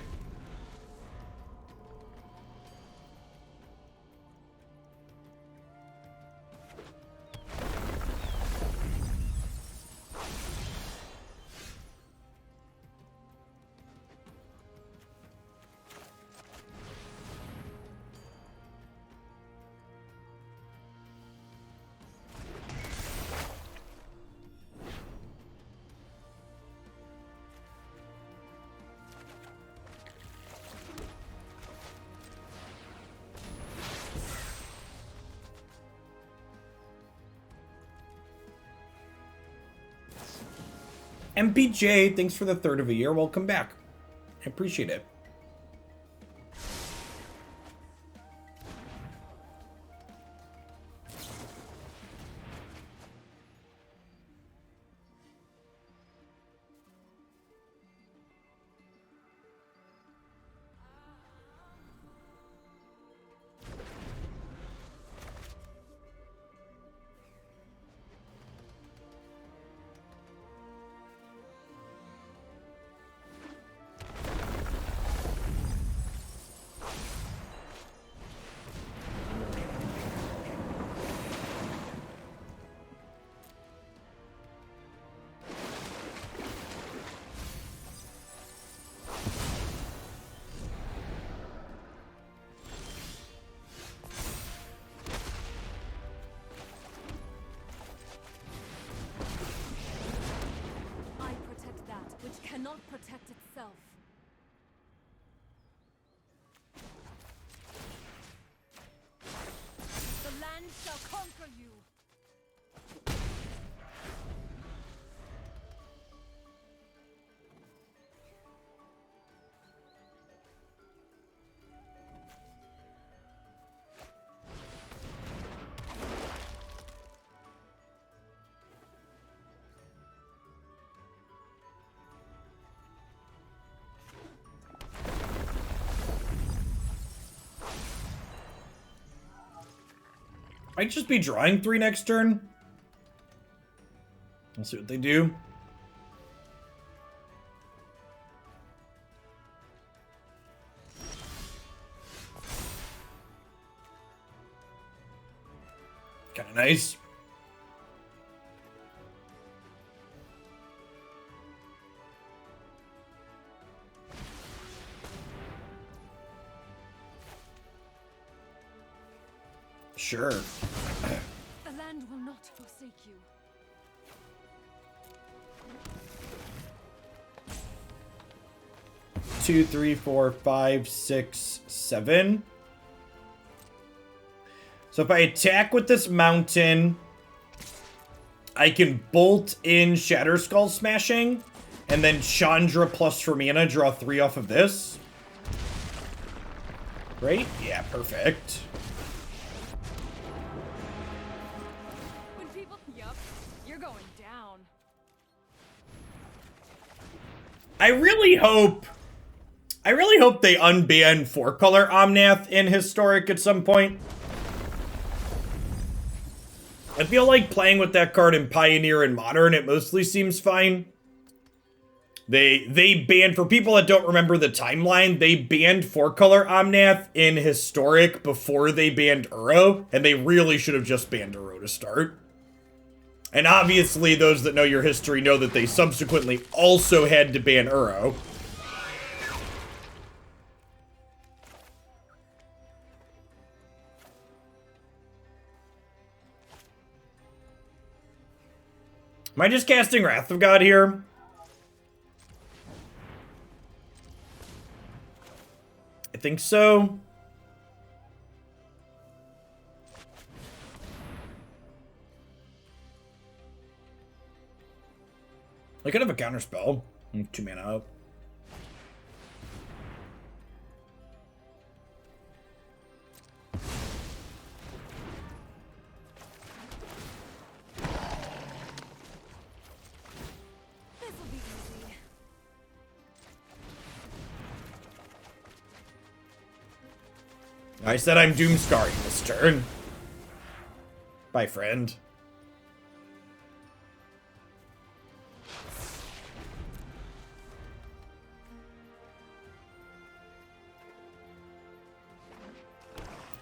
MPJ, thanks for the third of a year. Welcome back. I appreciate it. Cannot protect itself. The land shall conquer you. Might just be drawing 3 next turn. Let's see what they do. Kind of nice. Sure. The land will not forsake you. Two, 3, 4, 5, 6, 7. So if I attack with this mountain, I can bolt in Shatter Skull Smashing, and then Chandra plus for mana, draw 3 off of this. Right? Yeah, perfect. I really hope they unban 4-color Omnath in Historic at some point. I feel like playing with that card in Pioneer and Modern, it mostly seems fine. They banned, for people that don't remember the timeline, they banned 4-color Omnath in Historic before they banned Uro, and they really should have just banned Uro to start. And obviously, those that know your history know that they subsequently also had to ban Uro. Am I just casting Wrath of God here? think so. I could have a counter spell. 2 mana up. This'll be easy. I said I'm doomscarring this turn. Bye, friend.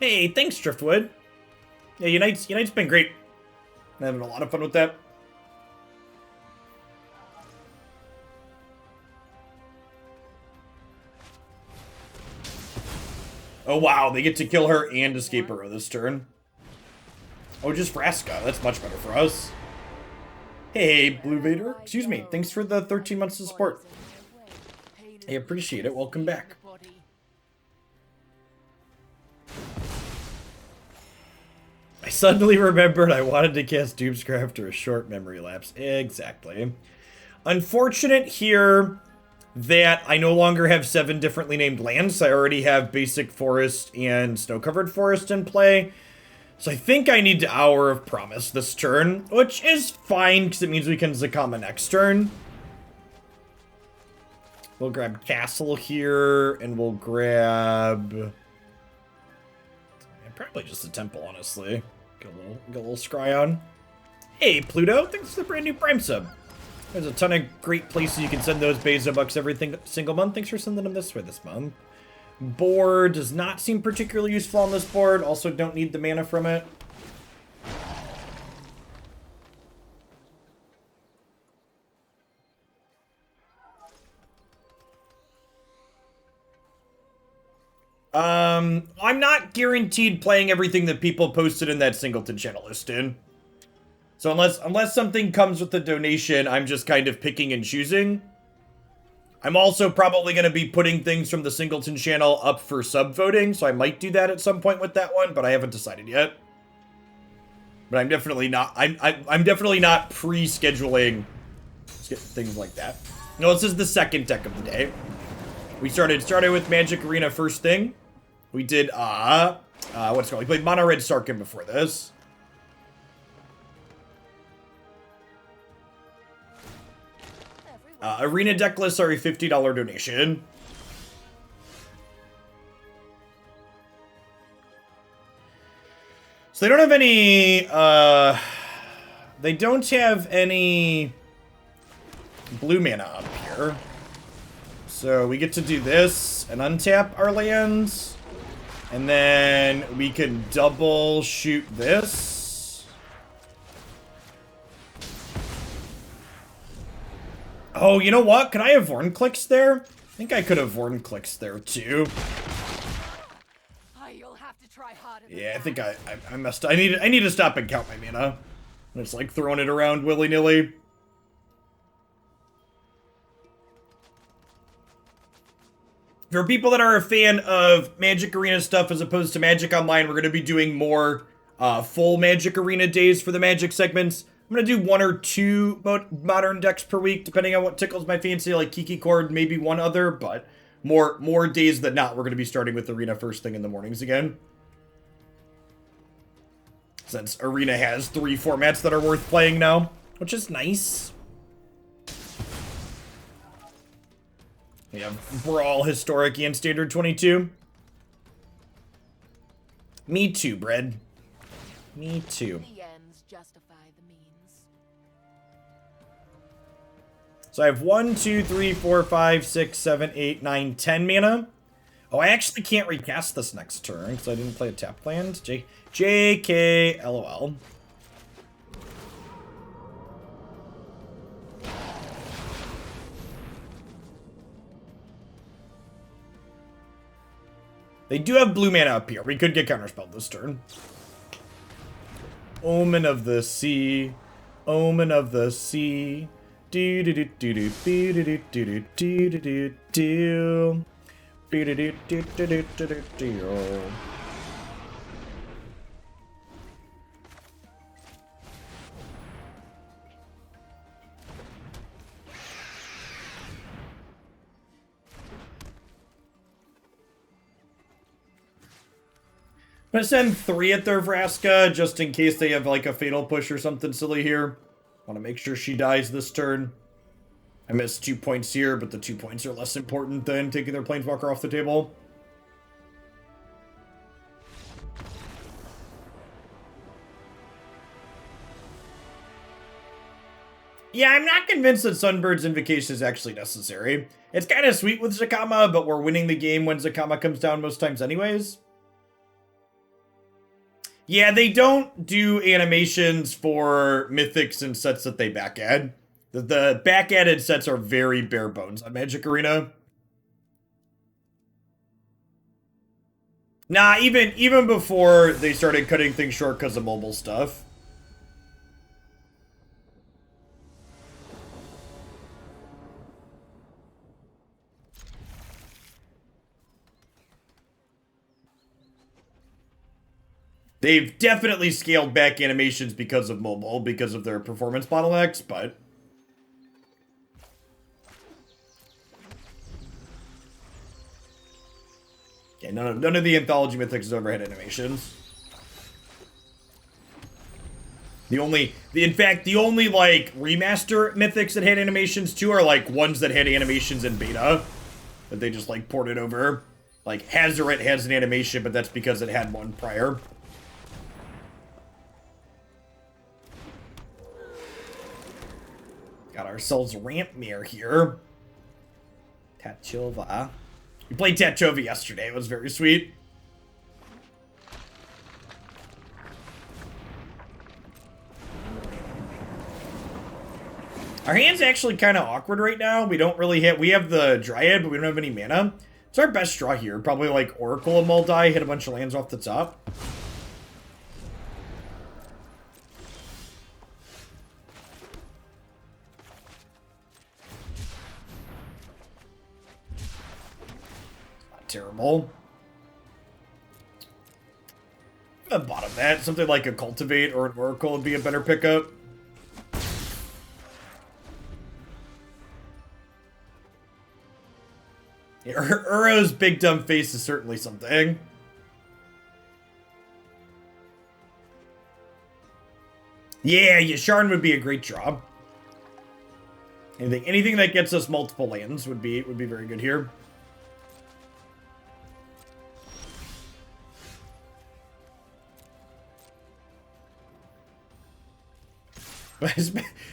Hey, thanks, Driftwood. Yeah, Unite's been great. I'm having a lot of fun with that. Oh wow, they get to kill her and escape her this turn. Oh, just Vraska. That's much better for us. Hey, Blue Vader. Excuse me. Thanks for the 13 months of support. I appreciate it. Welcome back. I suddenly remembered I wanted to cast Doomscry after a short memory lapse. Exactly. Unfortunate here that I no longer have 7 differently named lands. I already have basic forest and snow-covered forest in play. So I think I need to Hour of Promise this turn, which is fine because it means we can Zacama next turn. We'll grab Castle here, and we'll grab... probably just a Temple, honestly. Get a little scry on. Hey, Pluto, thanks for the brand new Prime sub. There's a ton of great places you can send those Beza bucks every single month. Thanks for sending them this way this month. Board does not seem particularly useful on this board. Also, don't need the mana from it. I'm not guaranteed playing everything that people posted in that Singleton channel listed. So unless something comes with a donation, I'm just kind of picking and choosing. I'm also probably going to be putting things from the Singleton channel up for sub-voting, so I might do that at some point with that one, but I haven't decided yet. But I'm definitely not, I'm definitely not pre-scheduling things like that. No, this is the second deck of the day. We started with Magic Arena first thing. We did, what's it called? We played Mono Red Sarkin before this. Arena deck lists are a $50 donation. So they don't have any, they don't have any blue mana up here. So we get to do this and untap our lands. And then we can double shoot this. Oh, you know what? Can I have Vorinclex there? I think I could have Vorinclex there too. You'll have to try harder. Yeah, I think I messed up. I need to stop and count my mana. It's like throwing it around willy-nilly. For people that are a fan of Magic Arena stuff as opposed to Magic Online, we're going to be doing more full Magic Arena days for the Magic segments. I'm going to do 1 or 2 modern decks per week, depending on what tickles my fancy, like Kiki Cord, maybe one other, but more days than not, we're going to be starting with Arena first thing in the mornings again. Since Arena has 3 formats that are worth playing now, which is nice. We have Brawl, Historic, and Standard 22. Me too, Bread. Me too. The ends justify the means. So I have 1, 2, 3, 4, 5, 6, 7, 8, 9, 10 mana. Oh, I actually can't recast this next turn because I didn't play a tap land. JK, LOL. They do have blue mana up here. We could get counterspelled this turn. Omen of the Sea. Omen of the Sea. Do do do do do do do do do do do do. I'm gonna send 3 at their Vraska, just in case they have like a fatal push or something silly here. Want to make sure she dies this turn. I missed 2 points here, but the 2 points are less important than taking their Planeswalker off the table. Yeah, I'm not convinced that Sunbird's Invocation is actually necessary. It's kind of sweet with Zacama, but we're winning the game when Zacama comes down most times anyways. Yeah, they don't do animations for mythics and sets that they back-add. The back-added sets are very bare bones on Magic Arena. Nah, even before they started cutting things short because of mobile stuff. They've definitely scaled back animations because of mobile, because of their performance bottlenecks, but... yeah, none of the Anthology Mythics has ever had animations. In fact, the only, like, remaster Mythics that had animations, too, are, like, ones that had animations in beta. That they just, like, ported over. Like, Hazoret has an animation, but that's because it had one prior. Got ourselves Rampmere here. Tachova. We played Tachova yesterday. It was very sweet. Our hand's actually kind of awkward right now. We don't really hit... we have the Dryad, but we don't have any mana. It's our best draw here. Probably like Oracle of Mul Daya, hit a bunch of lands off the top. Terrible. The bottom that something like a Cultivate or an Oracle would be a better pickup. Yeah, Uro's big dumb face is certainly something. Yeah, Yasharn would be a great draw. Anything that gets us multiple lands would be very good here.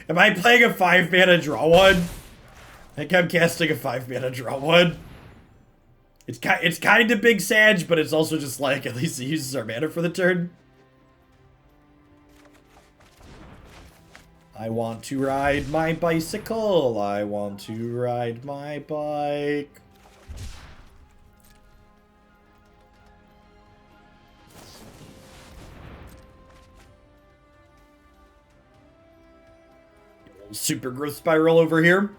Am I playing a 5-mana draw one? I think I'm casting a 5-mana draw one. It's kind of big Sag, but it's also just like, at least it uses our mana for the turn. I want to ride my bicycle. I want to ride my bike. Super growth spiral over here.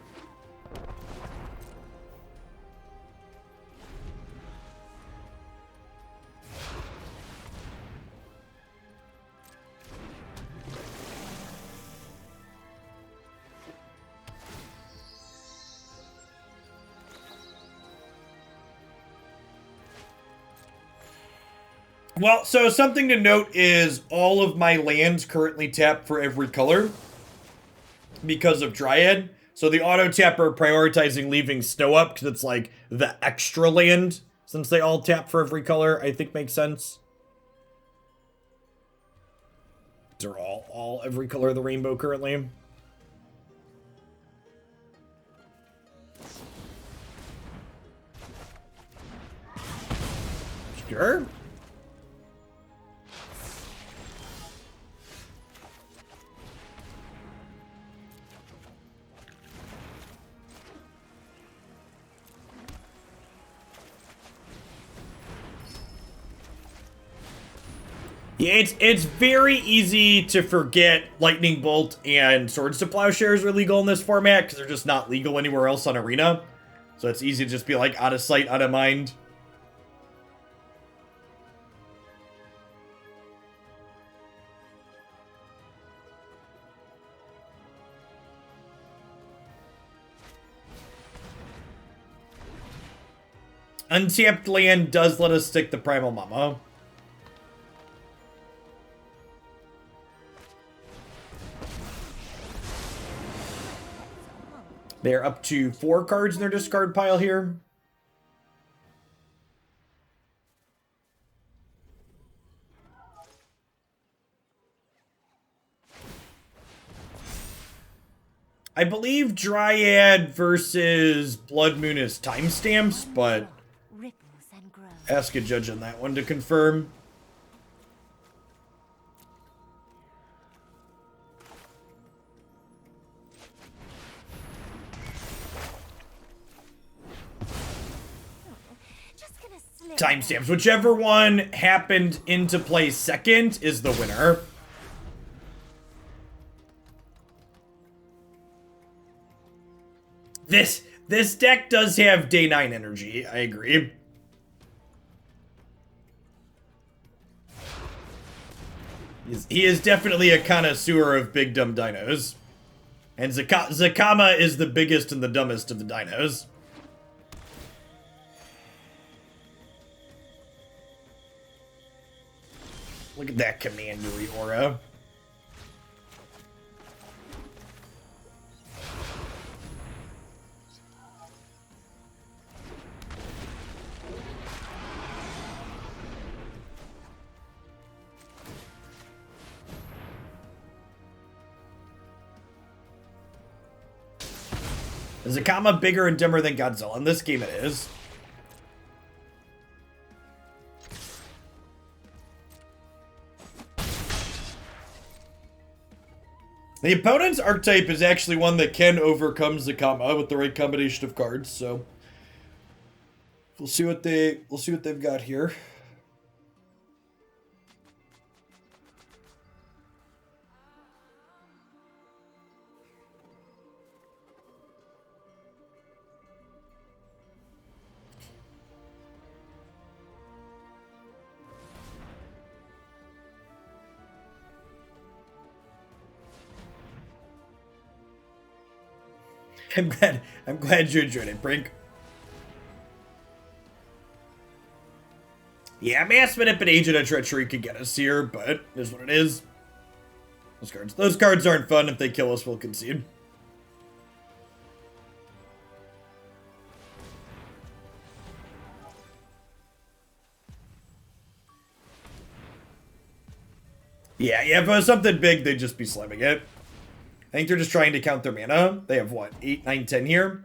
Well, so something to note is all of my lands currently tap for every color because of Dryad. So the auto tapper prioritizing leaving Snow up because it's like the extra land since they all tap for every color, I think makes sense. They're all every color of the rainbow currently. Sure. Yeah, it's very easy to forget Lightning Bolt and Swords to Plowshares are legal in this format because they're just not legal anywhere else on Arena. So it's easy to just be like out of sight, out of mind. Untapped land does let us stick the Primal Mama. They're up to 4 cards in their discard pile here. I believe Dryad versus Blood Moon is timestamps, but ask a judge on that one to confirm. Timestamps. Whichever one happened into play second is the winner. This deck does have day 9 energy, I agree. He is definitely a connoisseur of big dumb dinos. And Zacama is the biggest and the dumbest of the dinos. Look at that commandery aura. Is Zacama bigger and dimmer than Godzilla? In this game it is. The opponent's archetype is actually one that can overcome Zacama with the right combination of cards, so we'll see what they've got here. I'm glad you enjoyed it, Brink. Yeah, Mass Manip and Agent of Treachery could get us here, but it is what it is. Those cards aren't fun. If they kill us, we'll concede. Yeah, if it was something big, they'd just be slamming it. I think they're just trying to count their mana. They have what? 8, 9, 10 here?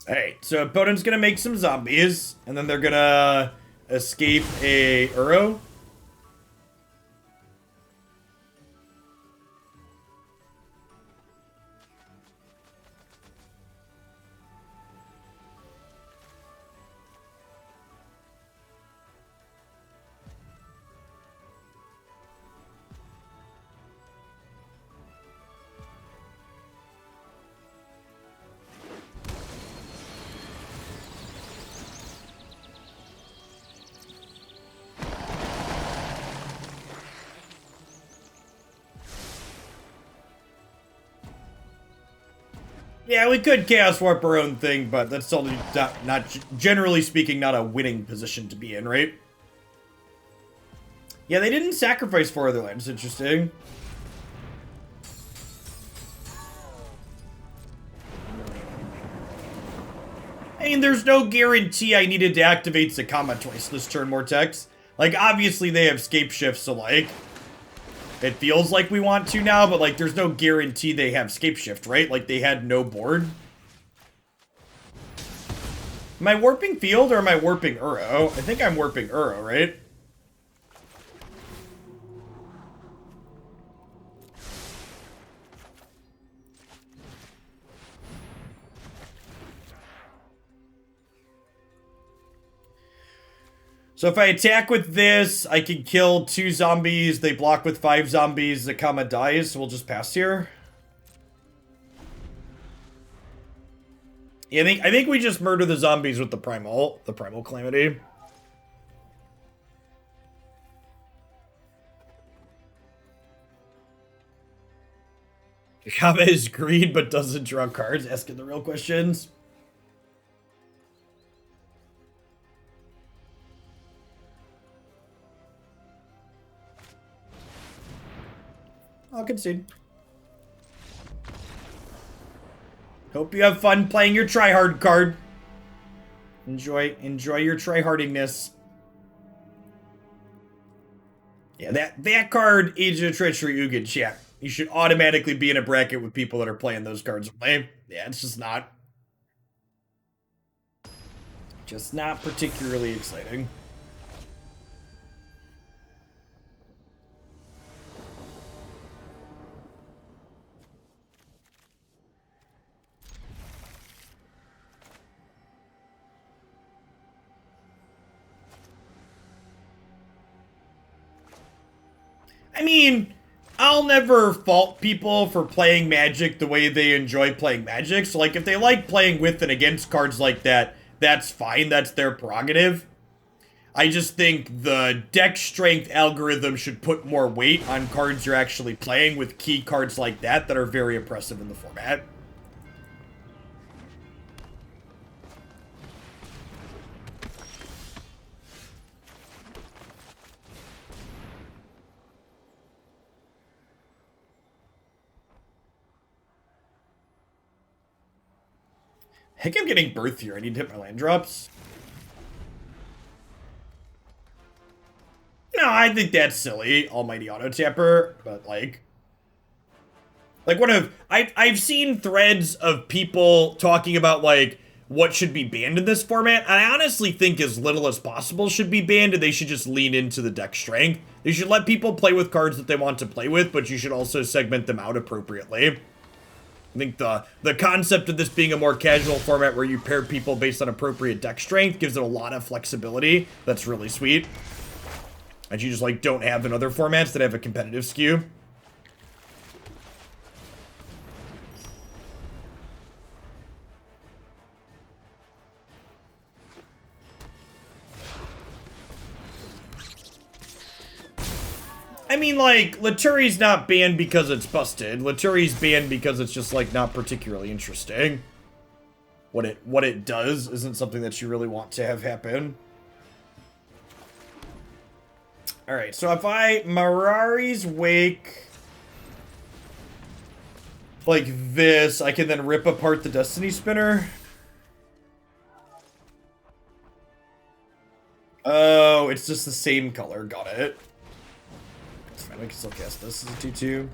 Alright, so opponent's gonna make some zombies, and then they're gonna escape a Uro. Yeah, we could Chaos Warp our own thing, but that's still not generally speaking, not a winning position to be in, right? Yeah, they didn't sacrifice 4 other lands. Interesting. I mean, there's no guarantee I needed to activate Zacama twice this turn, Mortex. Like, obviously they have Scape Shift, so like, it feels like we want to now, but like, there's no guarantee they have Scape Shift, right? Like, they had no board. Am I warping Field or am I warping Uro? I think I'm warping Uro, right? So if I attack with this, I can kill 2 zombies. They block with 5 zombies. Zacama dies, so we'll just pass here. Yeah, I think we just murder the zombies with the Primal Calamity. Zacama is greed but doesn't draw cards, asking the real questions. I'll concede. Hope you have fun playing your tryhard card. Enjoy your tryhardiness. Yeah, that card, Age of Treachery Ugin, chat. You should automatically be in a bracket with people that are playing those cards away. Yeah, it's just not particularly exciting. I mean, I'll never fault people for playing Magic the way they enjoy playing Magic. So, like, if they like playing with and against cards like that, that's fine. That's their prerogative. I just think the deck strength algorithm should put more weight on cards you're actually playing with key cards like that are very oppressive in the format. I think I'm getting birth here. I need to hit my land drops. No, I think that's silly. Almighty Auto Tapper, but like I've seen threads of people talking about like what should be banned in this format. And I honestly think as little as possible should be banned, and they should just lean into the deck strength. They should let people play with cards that they want to play with, but you should also segment them out appropriately. I think the concept of this being a more casual format where you pair people based on appropriate deck strength gives it a lot of flexibility. That's really sweet. And you just like don't have in other formats that have a competitive skew. I mean, like, Laturi's not banned because it's busted. Laturi's banned because it's just, like, not particularly interesting. What it does isn't something that you really want to have happen. Alright, so if I Mirari's Wake like this, I can then rip apart the Destiny Spinner. Oh, it's just the same color. Got it. It's fine, we can still cast this as a 2/2.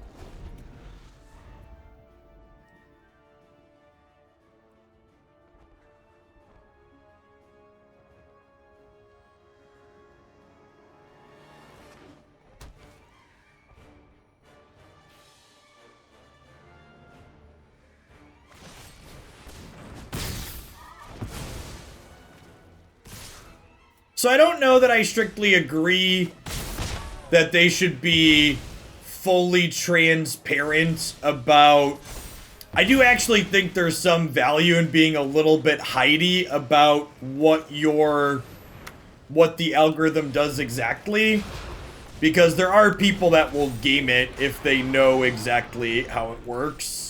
So I don't know that I strictly agree that they should be fully transparent about... I do actually think there's some value in being a little bit hidey about what the algorithm does exactly. Because there are people that will game it if they know exactly how it works.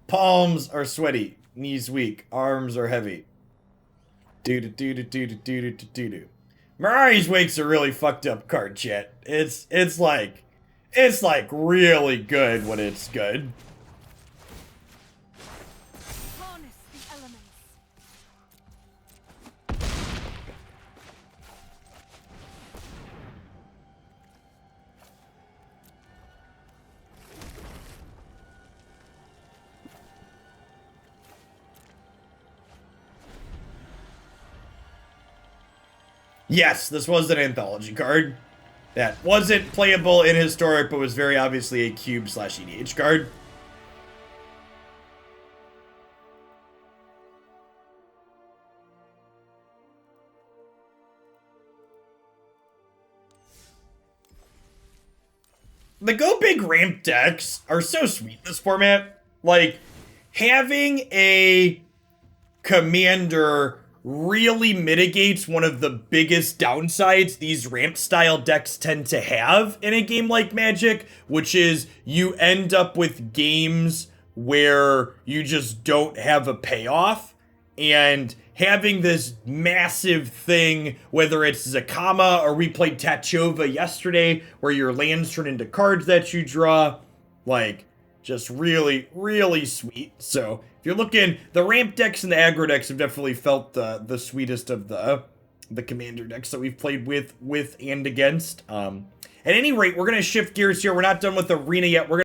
Palms are sweaty, knees weak, arms are heavy. Do-do-do-do-do-do-do-do-do-do. Mirari's Wake's a really fucked up card, chat. It's like really good when it's good. Harness the elements. Yes, this was an anthology card that wasn't playable in Historic, but was very obviously a cube/EDH card. The Go Big Ramp decks are so sweet in this format. Like, having a commander really mitigates one of the biggest downsides these ramp style decks tend to have in a game like Magic, which is you end up with games where you just don't have a payoff. And having this massive thing, whether it's Zacama or we played Tachova yesterday, where your lands turn into cards that you draw, like, just really, really sweet. So if you're looking, the ramp decks and the aggro decks have definitely felt the sweetest of the commander decks that we've played with and against. At any rate, we're gonna shift gears here. We're not done with Arena yet. We're gonna